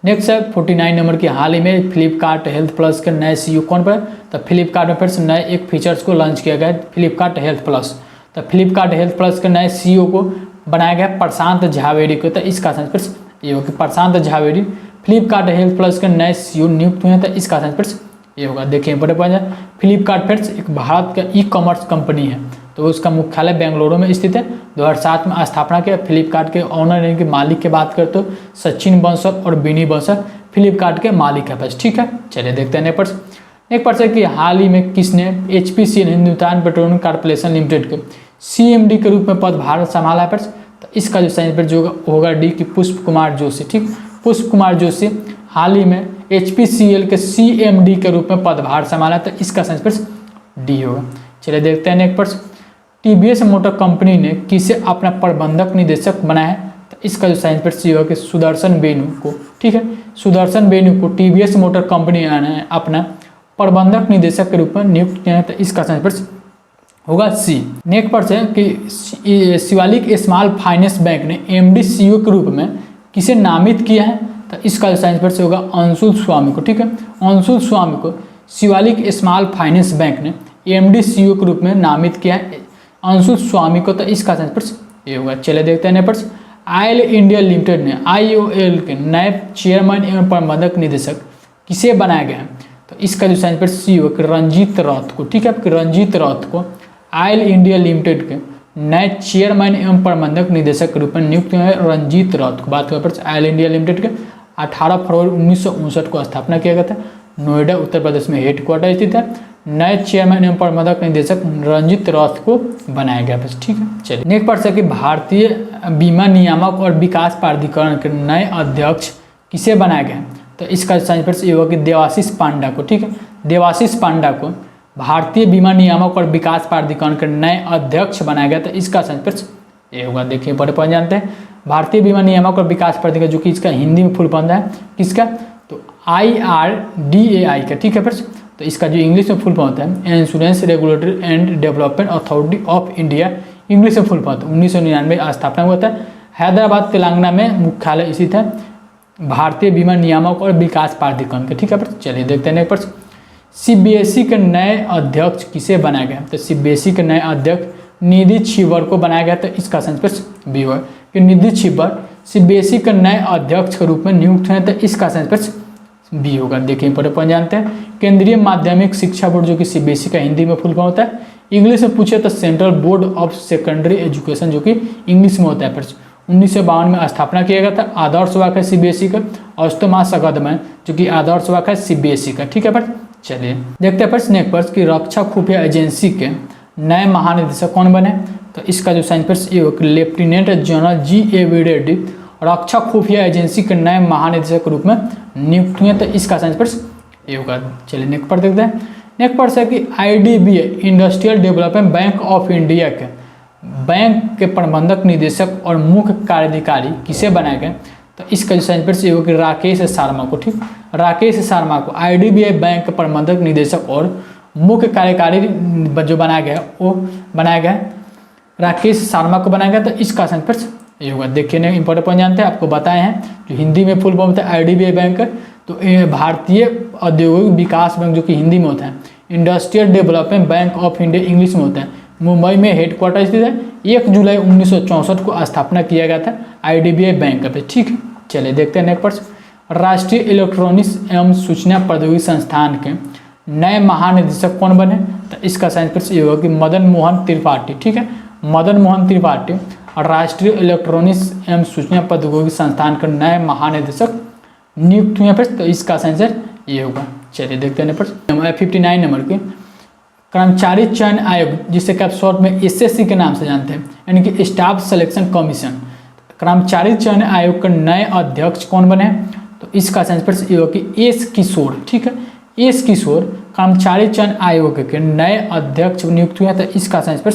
नेक्स्ट है 49 नंबर की हाल ही में फ्लिपकार्ट हेल्थ प्लस के नए सीईओ कौन बने? तो फ्लिपकार्ट में फिर से नए एक फीचर्स को लॉन्च किया गया है, फ्लिपकार्ट हेल्थ प्लस। तो फ्लिपकार्ट हेल्थ प्लस के नए सीईओ को बनाया गया प्रशांत झावेरी को, तो इसका सेंस ये होगा कि प्रशांत झावेरी फ्लिपकार्ट हेल्थ प्लस के नए CEO नियुक्त हुए हैं, तो इसका सेंस ये होगा। देखिए बड़े पॉइंट है, फ्लिपकार्ट फ्रेंड्स एक भारत का ई-कॉमर्स कंपनी है, तो उसका मुख्यालय बेंगलुरु में स्थित है। 2007 में स्थापना किया। फ्लिपकार्ट के ऑनर यानी कि मालिक की बात करते तो सचिन बंसल और बिनी बंसल फ्लिपकार्ट के मालिक है बस, ठीक है। चलिए देखते हैं नेक्स्ट प्रश्न कि हाल ही में किसने HPCL Hindustan petroleum corporation Limited के CMD के रूप में पदभार संभाला है? तो इसका जो साइंस पर जो होगा डी की पुष्प कुमार जोशी, ठीक। पुष्प कुमार जोशी हाल ही में HPCL के CMD के रूप में पदभार संभाला, तो इसका साइंस पर डी होगा। चलिए देखते हैं नेक्स्ट प्रश्न, TVS मोटर कंपनी ने किसे अपना प्रबंधक निदेशक बनाया है? तो इसका जो साइंस पर सी होगा कि सुदर्शन बेनू को, ठीक है। सुदर्शन बेनू को TVS मोटर कंपनी ने अपना प्रबंधक निदेशक के रूप में नियुक्त किया है, तो इसका साइंस पर होगा सी। नेक्स्ट प्रश्न है कि शिवालिक स्मॉल फाइनेंस बैंक ने MD CEO के रूप में किसे नामित किया है? तो इसका जो साइंस पर से होगा अंशुल स्वामी को, ठीक है। अंशुल स्वामी को शिवालिक स्मॉल फाइनेंस बैंक ने MD CEO के रूप में नामित किया है, अंशुल स्वामी को, तो इसका साइंस पर ये होगा। चले देखते हैं नेक्स्ट, आयल इंडिया लिमिटेड ने IOL के नए चेयरमैन एवं प्रबंधक निदेशक किसे बनाया गया है? तो इसका जो साइंस पर सी होगा कि रंजीत रौत को, ठीक है। कि रंजीत रौत को आयल इंडिया लिमिटेड के नए चेयरमैन एवं प्रबंधक निदेशक के रूप में नियुक्त हुए रंजीत रौत को। बात करें आयल इंडिया लिमिटेड के 18 फरवरी 1959 को स्थापना किया गया था। नोएडा उत्तर प्रदेश में हेडक्वार्टर स्थित है। नए चेयरमैन एवं प्रबंधक निदेशक रंजीत रौत को बनाया गया बस, ठीक है। चलिए नेक्स्ट प्रश्न है कि भारतीय बीमा नियामक और विकास प्राधिकरण के नए अध्यक्ष किसे बनाया गया? तो इसका साइंस पर ये होगा कि देवाशीष पांडा को, ठीक है। देवाशीष पांडा को भारतीय बीमा नियामक और विकास प्राधिकरण के नए अध्यक्ष बनाया गया, तो इसका साइंस पर ये होगा। देखिए बड़े पॉइंट जानते हैं, भारतीय बीमा नियामक और विकास प्राधिकरण जो कि इसका हिंदी में फुल फॉर्म है किसका? तो IRDAI का, ठीक है फ्रेंड्स। तो इसका जो इंग्लिश में फुल फॉर्म होता है insurance regulatory and development authority of India, English में फुल फॉर्म होता है। 1999 स्थापना हुआ था। हैदराबाद तेलंगाना में मुख्यालय स्थित है भारतीय बीमा नियामक और विकास प्राधिकरण के, ठीक है फ्रेंड्स। चलिए देखते हैं नेक्स्ट, CBSE के नए अध्यक्ष किसे बनाया गया? तो CBSE के नए अध्यक्ष निधि छिब्बर को बनाया गया, तो इसका सेंस पर बी हुआ कि निधि छिब्बर CBSE के नए अध्यक्ष के रूप में नियुक्त हुए, तो इसका सेंस पर बी होगा। देखिए इंपॉर्टेंट पॉइंट जानते हैं, केंद्रीय माध्यमिक शिक्षा बोर्ड जो कि CBSE का हिंदी में फुल फॉर्म होता है। इंग्लिश में पूछे तो central board of secondary education जो कि इंग्लिश में होता है। फिर 1952 में स्थापना किया गया था। आदर्श वाक है CBSE का। अस्तमा सगदमय जो कि आदर्श वाक है CBSE का, ठीक है। पर चलिए देखते हैं फर्स्ट नेक्स्ट प्रश्न की रक्षा खुफिया एजेंसी के नए महानिदेशक कौन बने? तो इसका जो साइंस पर लेफ्टिनेंट जनरल GAV रेड्डी रक्षा खुफिया एजेंसी के नए महानिदेशक के रूप में नियुक्त हुए, तो इसका साइंस पर ये होगा। चलिए नेक्स्ट पर देखते हैं। नेक्स्ट पर है कि IDBI industrial development bank of India के बैंक के प्रबंधक निदेशक और मुख्य कार्याधिकारी किसे बनाया गया? तो इसका जो साइंस पर ये होगा कि राकेश शर्मा को, ठीक। राकेश शर्मा को IDBI बैंक के प्रबंधक निदेशक और मुख्य कार्यकारी जो बनाया गया वो बनाया गया राकेश शर्मा को बनाया गया, तो इसका साइंस पर ये होगा। देखिए ना इंपॉर्टेंट पॉइंट जानते हैं, आपको बताए हैं जो हिंदी में फुल फॉर्म होता है IDBI बैंक, तो भारतीय औद्योगिक विकास बैंक जो कि हिंदी में होता है। Industrial development bank of India English में होता है। मुंबई में हेडक्वार्टर स्थित है। 1 जुलाई 1964 को स्थापना किया गया था IDBI बैंक पे, ठीक है। चलिए देखते हैं नेक्स्ट प्रश्न। राष्ट्रीय इलेक्ट्रॉनिक्स एवं सूचना प्रौद्योगिकी संस्थान के नए महानिदेशक कौन बने? तो इसका साइंस पर ये होगा कि मदन मोहन त्रिपाठी, ठीक है। मदन मोहन त्रिपाठी राष्ट्रीय इलेक्ट्रॉनिक्स एवं सूचना प्रौद्योगिकी संस्थान के नए महानिदेशक नियुक्त हुए पर, तो इसका आंसर ये होगा। चलिए देखते हैं प्रश्न 59 नंबर के कर्मचारी चयन आयोग जिसे कि आप शॉर्ट में SSC के नाम से जानते हैं, यानी कि स्टाफ सिलेक्शन कमीशन। कर्मचारी चयन आयोग के नए अध्यक्ष कौन बने? तो इसका आंसर ये होगा कि S किशोर, ठीक है। S किशोर कर्मचारी चयन आयोग के नए अध्यक्ष नियुक्त हुए, तो इसका आंसर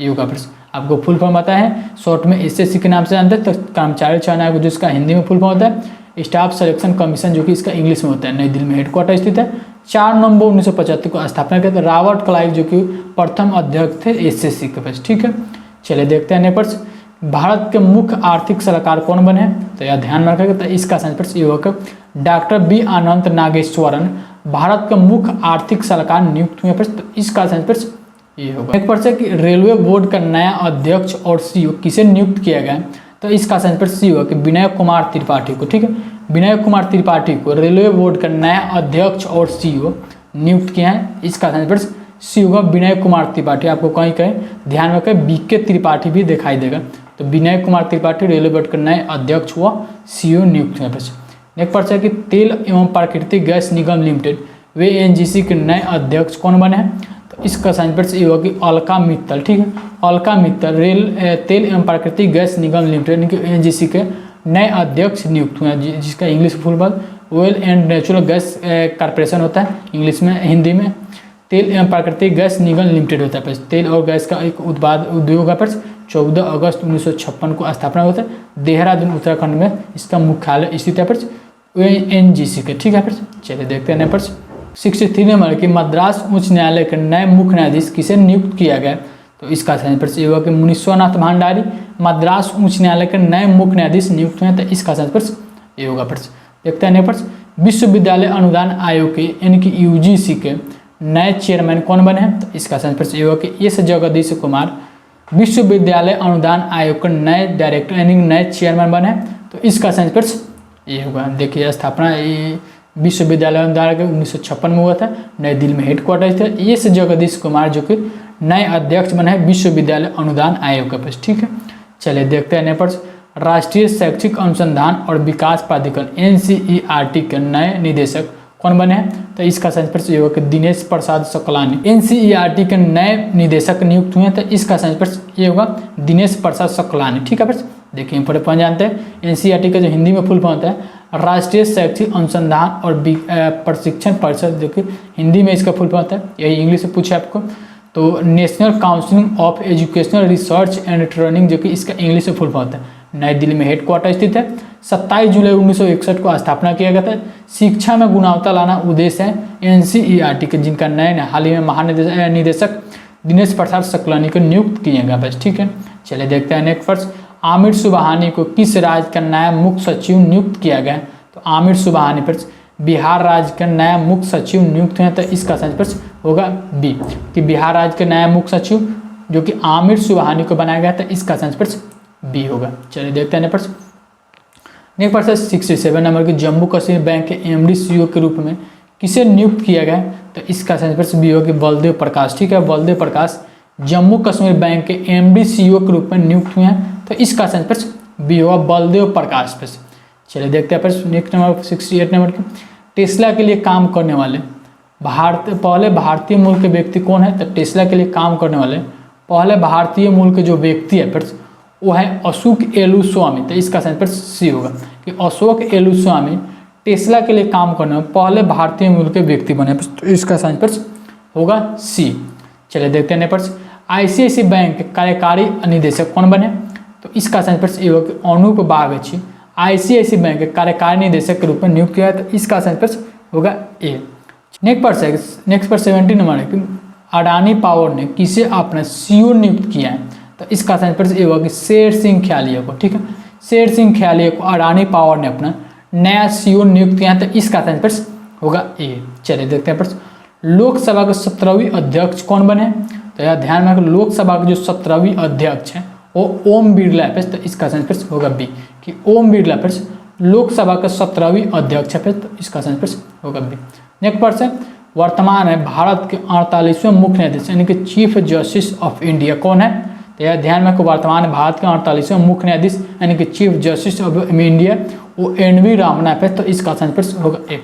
ये होगा। प्रश्न आपको फुल फॉर्म आता है, शॉर्ट में SSC के नाम से जानते हैं। तो कर्मचारी चयन आयोग जो इसका हिंदी में फुल फॉर्म होता है स्टाफ सिलेक्शन कमीशन जो कि इसका इंग्लिश में होता है। नई दिल्ली में हेडक्वार्टर स्थित है। 4 नवंबर 1975 को स्थापना किया था। रॉबर्ट क्लाइव जो कि प्रथम अध्यक्ष थे SSC के पास, ठीक है। चलिए देखते हैं नेक्स्ट। भारत के मुख्य आर्थिक सलाहकार कौन बने? तो यह ध्यान में रखेगा। तो इसका आंसर ये होगा डॉक्टर B अनंत नागेश्वरन भारत के मुख्य आर्थिक सलाहकार नियुक्त हुए। तो इसका आंसर ये होगा। एक प्रश्न है कि रेलवे बोर्ड का नया अध्यक्ष और सीईओ किसे नियुक्त किया गया है, तो इसका आंसर पर सी होगा कि विनय कुमार त्रिपाठी को। ठीक है, विनय कुमार त्रिपाठी को रेलवे बोर्ड का नया अध्यक्ष और सीईओ नियुक्त किया है। इसका आंसर पर सी होगा विनय कुमार त्रिपाठी। आपको कहीं कहीं ध्यान में कहीं बीके त्रिपाठी भी दिखाई देगा, तो विनय कुमार त्रिपाठी रेलवे बोर्ड के नए अध्यक्ष व सीईओ नियुक्त हुए। नेक्स्ट प्रश्न है कि तेल एवं प्राकृतिक गैस निगम लिमिटेड वे एनजीसी के नए अध्यक्ष कौन बने हैं, तो इसका आंसर ये होगा कि अलका मित्तल। ठीक है, अलका मित्तल तेल एवं प्राकृतिक गैस निगम लिमिटेड यानी कि एनजीसी के नए अध्यक्ष नियुक्त हुए हैं, जिसका English full form oil and natural gas corporation होता है इंग्लिश में। हिंदी में तेल एवं प्राकृतिक गैस निगम लिमिटेड होता है। तेल और गैस का एक उत्पाद उद्योग है। 14 अगस्त 1956 को स्थापना होता है देहरादून उत्तराखंड में, इसका मुख्यालय स्थित है एनजीसी के। ठीक है, फिर चलिए देखते हैं नेक्स्ट 63 नंबर की मद्रास उच्च न्यायालय के नए मुख्य न्यायाधीश किसे नियुक्त किया गया, तो इसका आंसर ये होगा कि मुनीश्वरनाथ भंडारी मद्रास उच्च न्यायालय के नए मुख्य न्यायाधीश नियुक्त हुए हैं, तो इसका आंसर ये होगा। देखते हैं नेक्स्ट विश्वविद्यालय अनुदान आयोग के यानी कि यूजीसी के नए चेयरमैन कौन बने हैं, तो इसका आंसर ये होगा कि एस जगदीश कुमार विश्वविद्यालय अनुदान आयोग के नए डायरेक्टर यानी नए चेयरमैन बने हैं, तो इसका आंसर ये होगा। देखिए स्थापना विश्वविद्यालय अनुदान आयोग 1956 में हुआ था, नई दिल्ली में हेडक्वार्टर थे। एस जगदीश कुमार जो कि नए अध्यक्ष बने हैं विश्वविद्यालय अनुदान आयोग के पास। ठीक है, चलिए देखते हैं नेक्स्ट राष्ट्रीय शैक्षिक अनुसंधान और विकास प्राधिकरण एनसीईआरटी के नए निदेशक कौन बने हैं, तो इसका आंसर ये होगा कि दिनेश प्रसाद सकलानी एनसीईआरटी के नए निदेशक नियुक्त हुए हैं, तो इसका आंसर ये होगा दिनेश प्रसाद सकलानी। ठीक है, देखिए इंपॉर्टेंट जानते हैं एनसीईआरटी का जो हिंदी में फुल फॉर्म होता है राष्ट्रीय शैक्षिक अनुसंधान और प्रशिक्षण परिषद, जो कि हिंदी में इसका फुल फॉर्म होता है, यही इंग्लिश से पूछे आपको, तो national council of educational research and training, जो कि इसका इंग्लिश में फुल फॉर्म होता है, नई दिल्ली में हेडक्वार्टर स्थित है। 27 जुलाई 1961 को स्थापना किया गया था। शिक्षा में गुणवत्ता लाना उद्देश्य है एनसीईआरटी के, जिनका नए हाल ही में महानिदेशक दिनेश प्रसाद सकलानी को नियुक्त किए गए। बस ठीक है, चलिए देखते हैं नेक्स्ट प्रश्न आमिर सुबहानी को किस राज्य का नया मुख्य सचिव नियुक्त किया गया, तो आमिर सुबहानी पर बिहार राज्य का नया मुख्य सचिव नियुक्त हुए, तो इसका आंसर होगा बी कि बिहार राज्य के नया मुख्य सचिव जो कि आमिर सुबहानी को बनाया गया था, इसका आंसर बी होगा। चलिए देखते हैं नेक्स्ट प्रश्न 67 नंबर की जम्मू कश्मीर बैंक के एमडी सीईओ के रूप में किसे नियुक्त किया गया, तो इसका आंसर बी होगा बलदेव प्रकाश। ठीक है, बलदेव प्रकाश जम्मू कश्मीर बैंक के एमडी सीईओ के रूप में नियुक्त हुए हैं, तो इसका आंसर बी होगा बलदेव प्रकाश पे। चलिए देखते हैं प्रश्न नेक्स्ट नंबर 68 नंबर की टेस्ला के लिए काम करने वाले पहले भारतीय मूल के व्यक्ति कौन है, तो टेस्ला के लिए काम करने वाले पहले भारतीय मूल के जो व्यक्ति है फिर वो है अशोक एलुस्वामी, तो इसका आंसर सी होगा कि अशोक एलुस्वामी टेस्ला के लिए काम करने वाले पहले भारतीय मूल के व्यक्ति बने, तो इसका आंसर होगा सी। चलिए देखते हैं नेक्स्ट आईसीआईसीआई बैंक के कार्यकारी निदेशक कौन बने, तो इसका आंसर ये होगा कि अनूप बागची आईसीआईसीआई बैंक के कार्यकारी निदेशक के रूप में नियुक्त किया है, तो इसका आंसर होगा ए। नेक्स्ट पर 70 नंबर है कि अडानी पावर ने किसे अपना सीईओ नियुक्त किया है, तो इसका आंसर ये होगा कि शेर सिंह ख्यालिया को। ठीक है, शेर सिंह ख्यालिया को अडानी पावर ने अपना नया सीईओ नियुक्त किया है, तो इसका आंसर होगा ए। चलिए देखते हैं प्रश्न लोकसभा के 17वीं अध्यक्ष कौन बने, तो यह ध्यान में रखें लोकसभा के जो 17वीं अध्यक्ष हैं वो ओम बिरला है, तो इसका आंसर होगा बी कि ओम बिरला फिर लोकसभा के 17वीं अध्यक्ष है, तो इसका आंसर होगा बी। नेक्स्ट प्रश्न वर्तमान है भारत के 48वें मुख्य न्यायाधीश यानी कि चीफ जस्टिस ऑफ इंडिया कौन है, तो यह ध्यान में वर्तमान भारत के 48वें मुख्य न्यायाधीश यानी कि चीफ जस्टिस ऑफ इंडिया वो एन.वी. रामना है, तो इसका आंसर होगा ए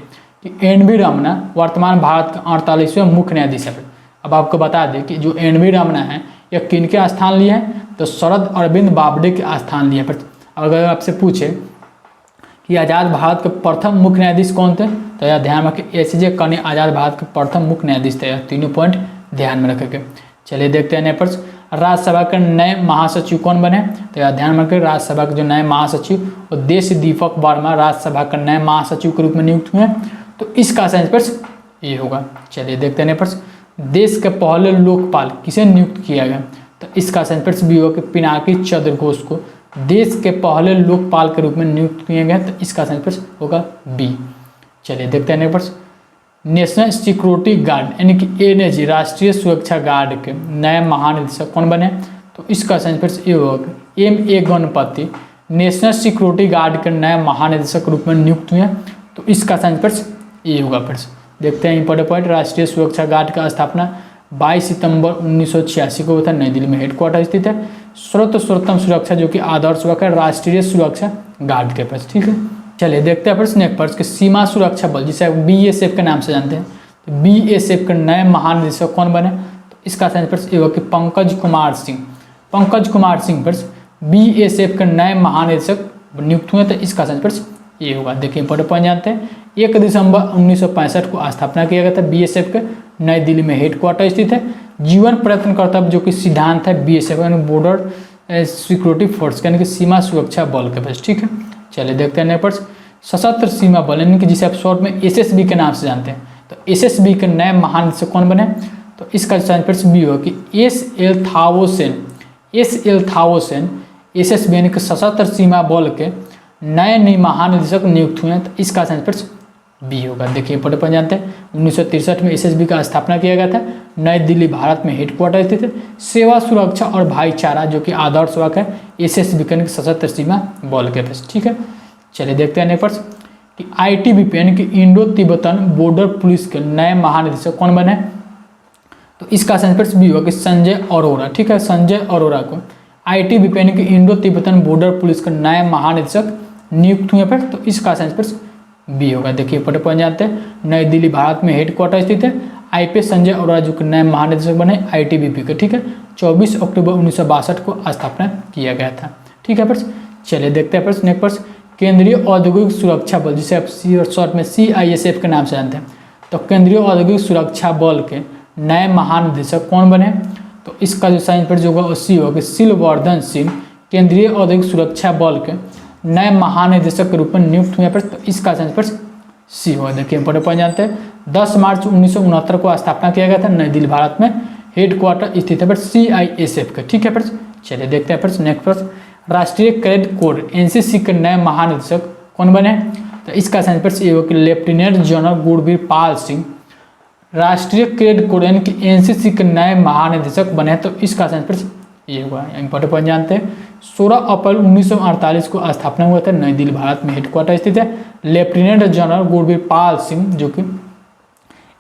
कि एन.वी. रामना वर्तमान भारत के 48वें मुख्य न्यायाधीश है। अब आपको बता दें कि जो एन.वी. रामना है यह किनके स्थान लिए हैं, तो शरद अरविंद बाबडे के स्थान लिए। अगर आपसे पूछे कि आज़ाद भारत के प्रथम मुख्य न्यायाधीश कौन थे, तो यह ध्यान रखें एस.जे. कर्णी आज़ाद भारत के प्रथम मुख्य न्यायाधीश थे। तीनों पॉइंट ध्यान में रखेंगे। चलिए देखते हैं नेक्स्ट राज्यसभा के नए महासचिव कौन बने, तो यह ध्यान में रखें राज्यसभा के जो नए महासचिव और देश दीपक वर्मा राज्यसभा के नए महासचिव के रूप में नियुक्त हुए हैं, तो इसका आंसर ये होगा। चलिए देखते हैं नेक्स्ट देश के पहले लोकपाल किसे नियुक्त किया गया, तो इसका आंसर भी होगा कि पिनाकी चंद्र घोष को देश के पहले लोकपाल के रूप में नियुक्त किए गए, तो इसका आंसर होगा बी। चलिए देखते हैं नेक्स्ट नेशनल सिक्योरिटी गार्ड यानी कि एनएसजी राष्ट्रीय सुरक्षा गार्ड के नए महानिदेशक कौन बने? तो इसका सही फ्रेंड्स ये होगा M.A. Ganpati national security guard के नए महानिदेशक रूप में नियुक्त हुए। तो इसका सही फ्रेंड्स ये होगा। फ्रेंड्स देखते हैं इंपॉर्टेंट पॉइंट। राष्ट्रीय सुरक्षा गार्ड का स्थापना 22 सितंबर 1986 को हुआ था, नई दिल्ली में हेडक्वार्टर स्थित है। सर्वोत्तम सुरक्षा जो कि आदर्श हुआ है राष्ट्रीय सुरक्षा गार्ड के पास, ठीक है। चलिए देखते हैं फ्रेंड्स नेक्स्ट प्रश्न कि सीमा सुरक्षा बल जिसे BSF के नाम से जानते हैं, तो BSF के नए महानिदेशक कौन बने? तो इसका सही प्रश्न ये होगा कि पंकज कुमार सिंह। पंकज कुमार सिंह फ्रेंड्स BSF के नए महानिदेशक नियुक्त हुए, तो इसका सही प्रश्न ये होगा। देखिए इंपॉर्टेंट पॉइंट जानते हैं। 1 दिसंबर 1965 को स्थापना किया गया था BSF के, नई दिल्ली में हेडक्वार्टर स्थित है। जीवन प्रयत्न कर्तव्य जो कि सिद्धांत है BSF यानी बॉर्डर सिक्योरिटी फोर्स यानी कि सीमा सुरक्षा बल के पास, ठीक है। चलिए देखते हैं नेक्स्ट प्रश्न सशस्त्र सीमा बल यानी कि जिसे आप शॉर्ट में SSB के नाम से जानते हैं, तो SSB के नए महानिदेशक कौन बने? तो इसका सही प्रश्न बी होगा कि S.L. थावोसेन SSB यानी कि सशस्त्र सीमा बल के नए महानिदेशक नियुक्त हुए हैं। तो इसका सही प्रश्न बी होगा। देखिए इंपॉर्टेंट पॉइंट जानते हैं। 1963 में SSB का स्थापना किया गया था, नई दिल्ली भारत में हेडक्वार्टर स्थित है। सेवा सुरक्षा और भाईचारा जो कि आदर्श वाक है SSB के सशस्त्र सीमा बल के पास, ठीक है। चलिए देखते हैं नेक्स्ट प्रश्न कि ITBP यानी कि इंडो तिब्बतन बॉर्डर पुलिस के नए महानिदेशक कौन बने? तो इसका सही प्रश्न बी होगा कि संजय अरोरा, ठीक है। संजय अरोरा को ITBP यानी कि इंडो तिब्बतन बॉर्डर पुलिस के नए महानिदेशक नियुक्त हुए। फिर तो इसका सही प्रश्न बी होगा। देखिए इंपॉर्टेंट पॉइंट जानते हैं। नई दिल्ली भारत में हेडक्वार्टर स्थित है। IPS संजय अरोरा जो कि नए महानिदेशक बने ITBP के, ठीक है। 24 अक्टूबर 1962 को स्थापना किया गया था, ठीक है। फिर चलिए देखते हैं प्रश्न नेक्स्ट प्रश्न केंद्रीय औद्योगिक सुरक्षा बल जिसे आप शॉर्ट में CISF के नाम से जानते हैं, तो केंद्रीय औद्योगिक सुरक्षा बल के नए महानिदेशक कौन बने? तो इसका जो सही प्रश्न होगा वो सी होगा कि शिलवर्धन सिंह केंद्रीय औद्योगिक सुरक्षा बल के नए महानिदेशक के रूप में नियुक्त हुए। तो इसका सही प्रश्न सी होगा। देखिए इंपॉर्टेंट पॉइंट जानते हैं। 10 मार्च 1969 को स्थापना किया गया था, नई दिल्ली भारत में हेडक्वार्टर स्थित है CISF का, ठीक है। प्रश्न चलिए देखते हैं प्रश्न नेक्स्ट प्रश्न राष्ट्रीय कैडेट कोर NCC के नए महानिदेशक कौन बने? तो इसका सही प्रश्न ये होगा कि लेफ्टिनेंट जनरल गुरबीर पाल सिंह राष्ट्रीय कैडेट कोर यानी कि NCC के नए महानिदेशक बने। तो इसका सही प्रश्न ये हुआ। इंपॉर्टेंट पॉइंट जानते हैं। 16 अप्रैल 1948 को स्थापना हुआ था, नई दिल्ली भारत में हेडक्वार्टर स्थित है। लेफ्टिनेंट जनरल गुरबीर पाल सिंह जो कि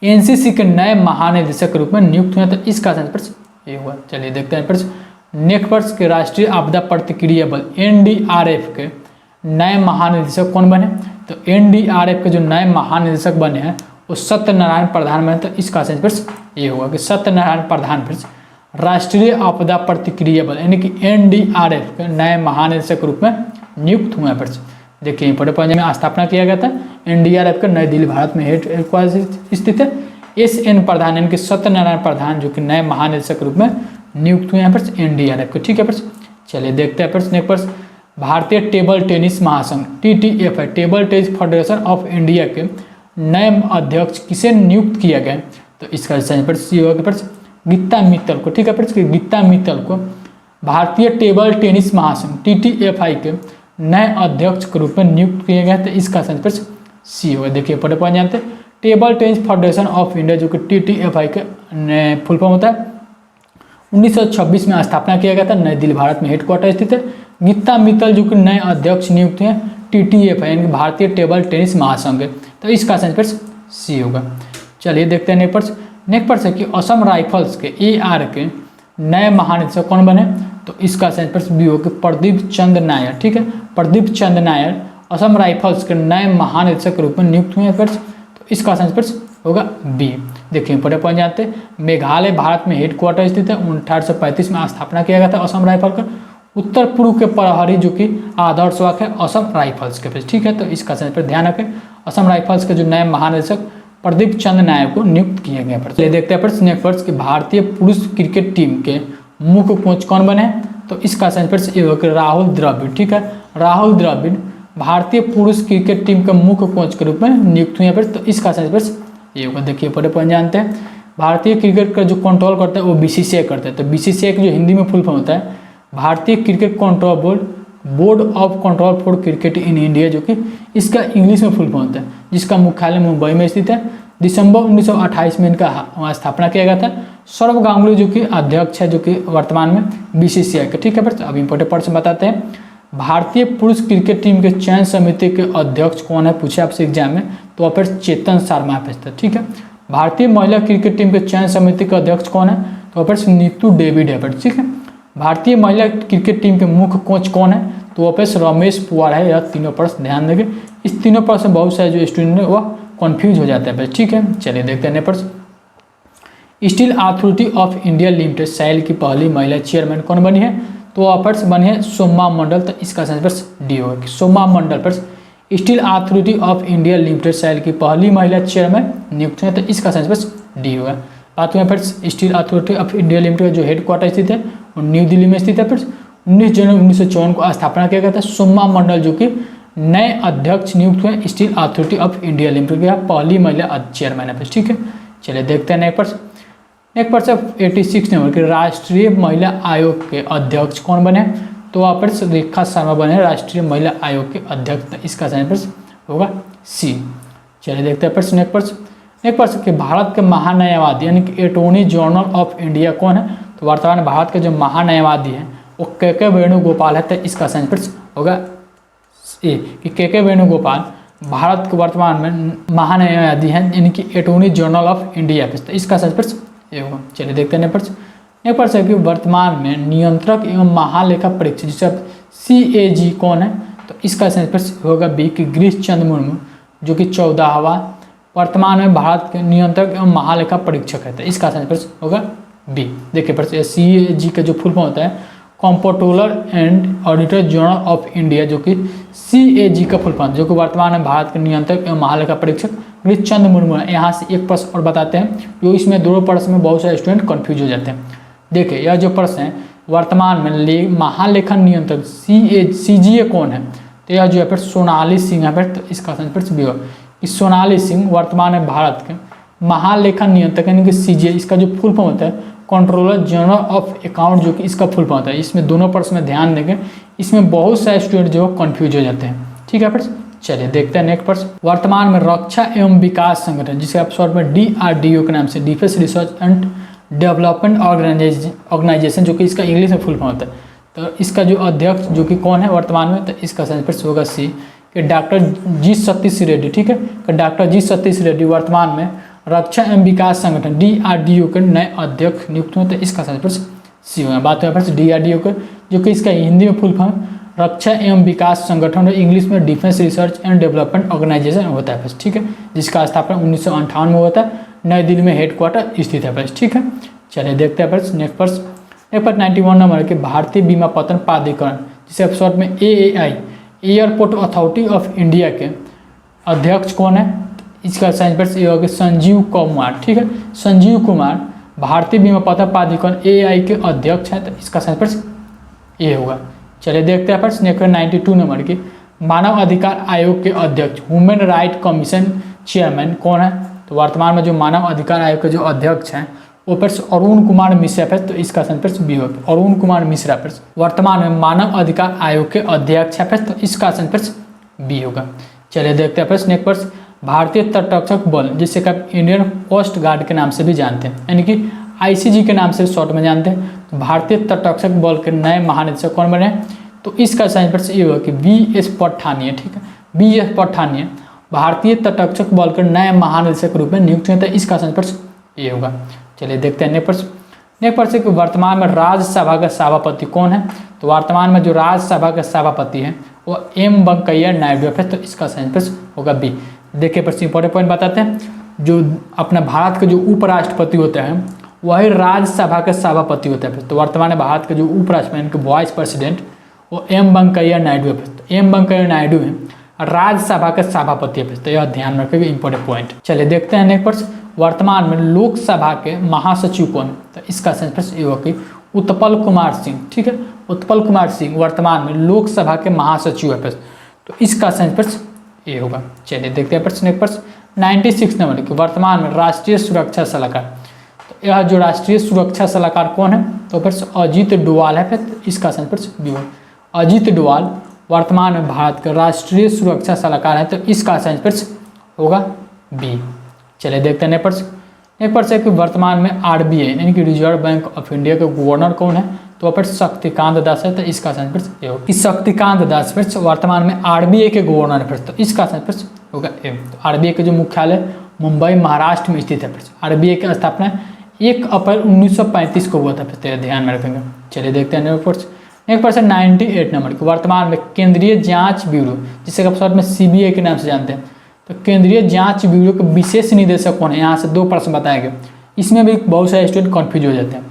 NCC के नए महानिदेशक के रूप में नियुक्त हुए। तो इसका सही प्रश्न ये हुआ। चलिए देखते हैं प्रश्न नेक्स्ट प्रश्न के राष्ट्रीय आपदा प्रतिक्रिया बल NDRF के नए महानिदेशक कौन बने? तो NDRF के जो नए महानिदेशक बने हैं वो सत्यनारायण प्रधान बने। तो इसका सही प्रश्न ये होगा कि सत्यनारायण प्रधान प्रश्न राष्ट्रीय आपदा प्रतिक्रिया बल यानी कि NDRF के नए महानिदेशक के रूप में नियुक्त हुए। प्रश्न देखिए इंपॉर्टेंट पॉइंट में स्थापना किया गया था NDRF के नई दिल्ली भारत में हेडक्वार्टर स्थित है। SN प्रधान यानी कि सत्यनारायण प्रधान जो कि नए महानिदेशक के रूप में नियुक्त हुए हैं प्रश्न NDRF के, ठीक है। प्रश्न चलिए देखते हैं प्रश्न एक प्रश्न भारतीय टेबल टेनिस महासंघ TTF table tennis federation of India के नए अध्यक्ष किसे नियुक्त किया गया? तो इसका सही प्रश्न होगा कि प्रश्न गीता मित्तल को, ठीक है। प्रश्न गीता मित्तल को भारतीय टेबल टेनिस महासंघ TTFI के नए अध्यक्ष के रूप में नियुक्त किया गया। तो इसका सही प्रश्न सी होगा। देखिए पढ़े पॉइंट जानते हैं। Table tennis federation of India जो कि TTFI के फुल फॉर्म होता है 1926 में स्थापना किया गया था, नई दिल्ली भारत में हेडक्वार्टर स्थित है। गीता मित्तल जो कि नए अध्यक्ष नियुक्त हैं TTFI यानी कि भारतीय टेबल टेनिस महासंघ। तो इसका सही प्रश्न सी होगा। चलिए देखते हैं नेक्स्ट प्रश्न। नेक्स्ट प्रश्न है कि असम राइफल्स के AR के नए महानिदेशक कौन बने? तो इसका सही प्रश्न बी होगा कि प्रदीप चंद नायर, ठीक है। प्रदीप चंद नायर असम राइफल्स के नए महानिदेशक के रूप में नियुक्त हुए हैं। प्रश्न तो इसका सही प्रश्न होगा बी। देखिए इंपॉर्टेंट पॉइंट जानते हैं। मेघालय भारत में हेडक्वार्टर स्थित है। 1835 में स्थापना किया गया था असम राइफल का। उत्तर पूर्व के प्रहरी जो कि आदर्श वाक है असम राइफल्स के पास, ठीक है। तो इसका सही पर ध्यान रखें। असम राइफल्स के जो नए महानिदेशक प्रदीप चंद नायर को नियुक्त किया गया। चलिए देखते हैं प्रश्न नेक्स्ट प्रश्न कि भारतीय पुरुष क्रिकेट टीम के मुख्य कोच कौन बने? तो इसका सही प्रश्न ये होगा राहुल द्रविड़, ठीक है। राहुल द्रविड़ भारतीय पुरुष क्रिकेट टीम के मुख्य कोच के रूप में नियुक्त हुए हैं। तो इसका सही प्रश्न ये होगा। देखिए पहले पॉइंट जानते हैं। भारतीय क्रिकेट का जो कंट्रोल करता है वो BCCI करता है। तो BCCI जो हिंदी में फुल फॉर्म होता है भारतीय cricket control board, board of control for cricket in India, जो कि इसका इंग्लिश में फुल फॉर्म होता है, जिसका मुख्यालय मुंबई में स्थित है। दिसंबर 1928 में इनका वहाँ स्थापना किया गया था। सौरव गांगुली जो कि अध्यक्ष है, जो कि वर्तमान में बीसीसीआई के, ठीक है फ्रेंड्स। अब इंपॉर्टेंट प्रश्न बताते हैं, भारतीय पुरुष क्रिकेट टीम के चयन समिति के अध्यक्ष कौन है, पूछे आपसे एग्जाम में, तो फिर चेतन शर्मा है, ठीक है। भारतीय महिला क्रिकेट टीम के चयन समिति के अध्यक्ष कौन है, तो फिर नीतू डेविड है, ठीक है। भारतीय महिला क्रिकेट टीम के मुख्य कोच कौन है, तो फिर रमेश पुवार है। यह तीनों प्रश्न ध्यान देंगे, इस तीनों प्रश्न बहुत सारे जो स्टूडेंट है वह कन्फ्यूज हो जाता है, ठीक है। चलिए देखते हैं प्रश्न। Steel Authority of India Limited SAIL की पहली महिला चेयरमैन कौन बनी है, तो ऑफर्स बनी है सोमा मंडल, तो इसका आंसर डी होगा, सोमा मंडल। पर Steel Authority of India Limited SAIL की पहली महिला चेयरमैन नियुक्त है, तो इसका आंसर डी होगा। बात हुआ friends steel Authority of India limited जो हेडक्वार्टर स्थित है वो न्यू दिल्ली में स्थित है। फ्रेंड्स 19 जनवरी 1954 को स्थापना किया गया था। सोमा मंडल जो कि नए अध्यक्ष नियुक्त हुए steel Authority of India limited के पहली महिला चेयरमैन है, ठीक है। चलिए देखते हैं नेक्स्ट प्रश्न। नेक्स्ट प्रश्न 86 नंबर के राष्ट्रीय महिला आयोग के अध्यक्ष कौन बने, तो वहाँ पर रेखा शर्मा बने राष्ट्रीय महिला आयोग के अध्यक्ष, इसका आंसर होगा सी। चलिए देखते हैं प्रश्न नेक्स्ट प्रश्न। नेक्स्ट प्रश्न कि भारत के महान्यायवादी यानी कि अटॉर्नी जनरल ऑफ इंडिया कौन है, तो वर्तमान भारत के जो महान्यायवादी हैं वो के वेणुगोपाल है, तो इसका आंसर होगा ए कि के वेणुगोपाल भारत के वर्तमान में महान्यायवादी हैं, यानी कि अटॉर्नी जनरल ऑफ इंडिया, तो इसका आंसर ये होगा। चलिए देखते हैं नेक्स्ट प्रश्न है कि वर्तमान में नियंत्रक एवं महालेखा परीक्षक जिसे CAG कौन है, तो इसका आंसर होगा बी कि गिरीश चंद्र मुर्मू जो कि 14वां वर्तमान में भारत के नियंत्रक एवं महालेखा परीक्षक है, तो इसका आंसर होगा बी। देखिए प्रश्न CAG का जो फुल फॉर्म होता है controller and auditor general of India, जो कि CAG का फुल फॉर्म, जो कि वर्तमान में भारत के नियंत्रक एवं महालेखा परीक्षक गिरीश चंद्र मुर्मू है। यहाँ से एक प्रश्न और बताते हैं, जो इसमें दोनों प्रश्न में बहुत सारे स्टूडेंट कंफ्यूज हो जाते हैं। देखिए यह जो प्रश्न है वर्तमान में महालेखा नियंत्रक CGA कौन है, तो यह जो है फिर सोनाली सिंह है, तो इसका आंसर भी होगा कि सोनाली सिंह वर्तमान में भारत के महालेखा नियंत्रक यानी कि CGA, इसका जो फुल फॉर्म होता है कंट्रोलर जनरल ऑफ अकाउंट, जो कि इसका फुल फॉर्म होता है। इसमें दोनों प्रश्न में ध्यान देंगे, इसमें बहुत सारे स्टूडेंट जो कंफ्यूज हो जाते हैं, ठीक है फ्रेंड्स। चलिए देखते हैं नेक्स्ट प्रश्न। वर्तमान में रक्षा एवं विकास संगठन जिसे आप शॉर्ट में DRDO के नाम से Defence Research and Development Organisation, जो कि इसका इंग्लिश में फुल फॉर्म होता है, तो इसका जो अध्यक्ष जो कि कौन है वर्तमान में, तो इसका आंसर होगा सी कि डॉक्टर जी सतीश रेड्डी, ठीक है। तो डॉक्टर जी सतीश रेड्डी वर्तमान में रक्षा एवं विकास संगठन DRDO के नए अध्यक्ष नियुक्त हुए, तो इसका आंसर सी होगा। बात है फिर DRDO के, जो कि इसका हिंदी में फुल फॉर्म रक्षा एवं विकास संगठन और इंग्लिश में Defence Research and Development Organisation होता है, ठीक है, जिसका स्थापना 1958 में होता है, नई दिल्ली में हेडक्वार्टर स्थित है, ठीक है। चलिए देखते हैं नेक्स्ट प्रश्न। नेक्स्ट प्रश्न 91 नंबर के भारतीय बीमा पत्तन प्राधिकरण जिसे आप शॉर्ट में AAI airport authority of India के अध्यक्ष कौन है, इसका आंसर ये होगा संजीव कुमार, ठीक है। संजीव कुमार भारतीय बीमा पत्तन प्राधिकरण AAI के अध्यक्ष हैं, तो इसका आंसर ये होगा। चलिए देखते हैं प्रश्न 92 नंबर की मानव अधिकार आयोग के अध्यक्ष ह्यूमन राइट कमीशन चेयरमैन कौन है, तो वर्तमान में जो मानव अधिकार आयोग के जो अध्यक्ष हैं वो फिर अरुण कुमार मिश्रा है, तो इसका आंसर बी होगा। अरुण कुमार मिश्रा फिर वर्तमान में मानव अधिकार आयोग के अध्यक्ष है, तो इसका आंसर बी होगा। चलिए देखते हैं प्रश्न नेक्स्ट प्रश्न। भारतीय तटरक्षक बल जिसे आप इंडियन कोस्ट गार्ड के नाम से भी जानते हैं, यानी कि ICG के नाम से शॉर्ट में जानते हैं, तो भारतीय तटरक्षक बल के नए महानिदेशक कौन बने, तो इसका आंसर ये होगा कि VS पठानिया, ठीक है। VS पठानिया भारतीय तटरक्षक बल के नए महानिदेशक के रूप में नियुक्त हुए, तो इसका आंसर ये होगा। चलिए देखते हैं नेक्स्ट प्रश्न कि वर्तमान में राज्यसभा का सभापति कौन है, तो वर्तमान में जो राज्यसभा का सभापति है वो M वेंकैया नायडू है, तो इसका आंसर होगा बी। देखिए प्रश्न इंपॉर्टेंट पॉइंट बताते हैं, जो अपना भारत के जो उपराष्ट्रपति होते हैं वही राज्यसभा के सभापति होते हैं, तो वर्तमान में भारत के जो उपराष्ट्रपति के वाइस प्रेसिडेंट वो M वेंकैया नायडू है, तो M वेंकैया नायडू है राज्यसभा के सभापति है, तो यह ध्यान रखेगा इंपॉर्टेंट पॉइंट। चलिए देखते हैं नेक्स्ट प्रश्न। वर्तमान में लोकसभा के महासचिव कौन, तो इसका आंसर ये होगा कि उत्पल कुमार सिंह, ठीक है। उत्पल कुमार सिंह वर्तमान में लोकसभा के महासचिव है, तो इसका आंसर ये होगा। चलिए देखते हैं प्रश्न नेक्स्ट प्रश्न 96 नंबर की वर्तमान में राष्ट्रीय सुरक्षा सलाहकार, तो यह जो राष्ट्रीय सुरक्षा सलाहकार कौन है, तो फिर अजीत डोवाल है, फिर इसका आंसर बी होगा। अजीत डोवाल वर्तमान में भारत के राष्ट्रीय सुरक्षा सलाहकार है, तो इसका आंसर होगा बी। चलिए देखते हैं नेक्स्ट प्रश्न। नेक्स्ट प्रश्न है कि वर्तमान में RBI यानी कि रिजर्व बैंक ऑफ इंडिया के गवर्नर कौन है? तो फिर शक्तिकांत दास है। तो इसका आंसर ये होगा कि शक्तिकांत दास फिर वर्तमान में RBI के गवर्नर है। फिर तो इसका आंसर होगा ए। तो RBI के जो मुख्यालय मुंबई महाराष्ट्र में स्थित है। RBI की स्थापना 1 अप्रैल 1935 को हुआ था। फिर ध्यान में रखेंगे। चलिए देखते हैं नेक्स्ट प्रश्न। नेक्स्ट प्रश्न 98 नंबर की वर्तमान में केंद्रीय जांच ब्यूरो जिसे आप शॉर्ट में CBI के नाम से जानते हैं। तो केंद्रीय जांच ब्यूरो के विशेष निदेशक कौन है? यहाँ से 2 प्रश्न बताए गए। इसमें भी बहुत सारे स्टूडेंट कन्फ्यूज हो जाते हैं।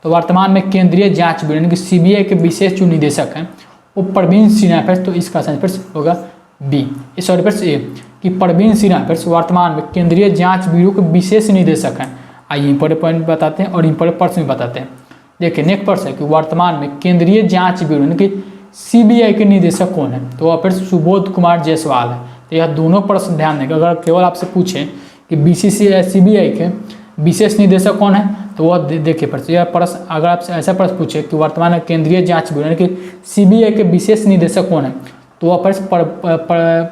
तो वर्तमान में केंद्रीय जांच ब्यूरो यानी कि CBI के विशेष जो निदेशक हैं वो प्रवीण सिन्हा फिर। तो इसका आंसर होगा बी। सॉरी फिर ए कि प्रवीण सिन्हा फिर वर्तमान में केंद्रीय जांच ब्यूरो के विशेष निदेशक हैं। आइए इंपॉर्टेंट पॉइंट बताते हैं और इंपॉर्टेंट प्रश्न भी बताते हैं। देखिए नेक्स्ट प्रश्न है कि वर्तमान में केंद्रीय जांच ब्यूरो यानी कि CBI के निदेशक कौन है? तो वह फिर सुबोध कुमार जायसवाल है। तो यह दोनों प्रश्न ध्यान देंगे। अगर केवल आपसे पूछे कि BCCI या CBI के विशेष निदेशक कौन है तो वह देखिए प्रश्न। यह प्रश्न अगर आपसे ऐसा प्रश्न पूछे कि वर्तमान में केंद्रीय जांच ब्यूरो यानी कि CBI के विशेष निदेशक कौन है तो वह प्रश्न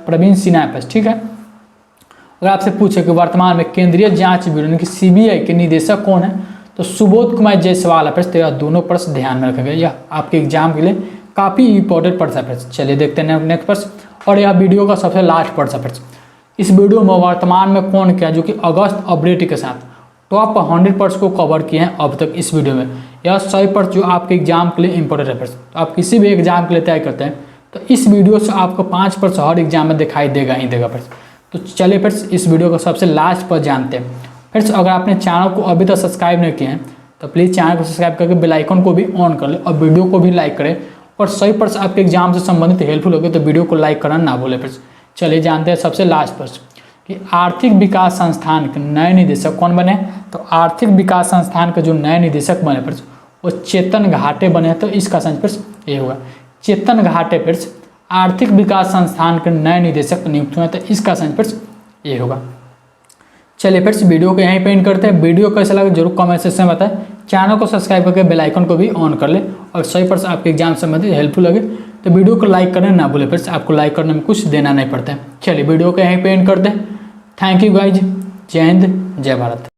प्रवीण सिन्हा है। ठीक है। अगर आपसे पूछे कि वर्तमान में केंद्रीय जांच ब्यूरो यानी कि CBI के निदेशक कौन है तो सुबोध कुमार जायसवाल है। तो यह दोनों प्रश्न ध्यान में रखेंगे। यह आपके एग्जाम के लिए काफ़ी इंपॉर्टेंट प्रश्न है। चलिए देखते हैं नेक्स्ट प्रश्न और यह वीडियो का सबसे लास्ट प्रश्न है। इस वीडियो में वर्तमान में कौन क्या जो कि अगस्त अपडेट के साथ टॉप 100 प्रश्न को कवर किए हैं अब तक इस वीडियो में। यह सही प्रश्न जो आपके एग्जाम के लिए इंपॉर्टेंट है। तो आप किसी भी एग्जाम के लिए तैयारी करते हैं तो इस वीडियो से आपको 5 प्रश्न हर एग्जाम में दिखाई देगा ही देगा। तो चलिए फिर इस वीडियो का सबसे लास्ट पर जानते हैं। फिर अगर आपने चैनल को अभी तक सब्सक्राइब नहीं किए हैं तो प्लीज़ चैनल को सब्सक्राइब करके बेल आइकन को भी ऑन कर ले और वीडियो को भी लाइक करें। और सही प्रश्न आपके एग्जाम से संबंधित हेल्पफुल हो गए तो वीडियो को लाइक करना ना भूलें। फिर चलिए जानते हैं सबसे लास्ट प्रश्न कि आर्थिक विकास संस्थान के नए निदेशक कौन बने? तो आर्थिक विकास संस्थान के जो नए निदेशक बने फिर वो चेतन घाटे बने। तो इसका आंसर ये होगा चेतन घाटे फिर आर्थिक विकास संस्थान के नए निदेशक नियुक्त हुए। तो इसका आंसर ये होगा। चलिए फिर वीडियो को यहीं पे एंड करते हैं। वीडियो कैसा लगा जरूर कमेंट सेक्शन में बताएं। चैनल को सब्सक्राइब करके बेल आइकन को भी ऑन कर ले और सही प्रश्न आपके एग्जाम संबंधित हेल्पफुल लगे तो वीडियो को लाइक करना ना भूलें। फिर आपको लाइक करने में कुछ देना नहीं पड़ता है। चलिए वीडियो को यहीं पे एंड करते हैं। Thank you guys. जय हिंद जय भारत।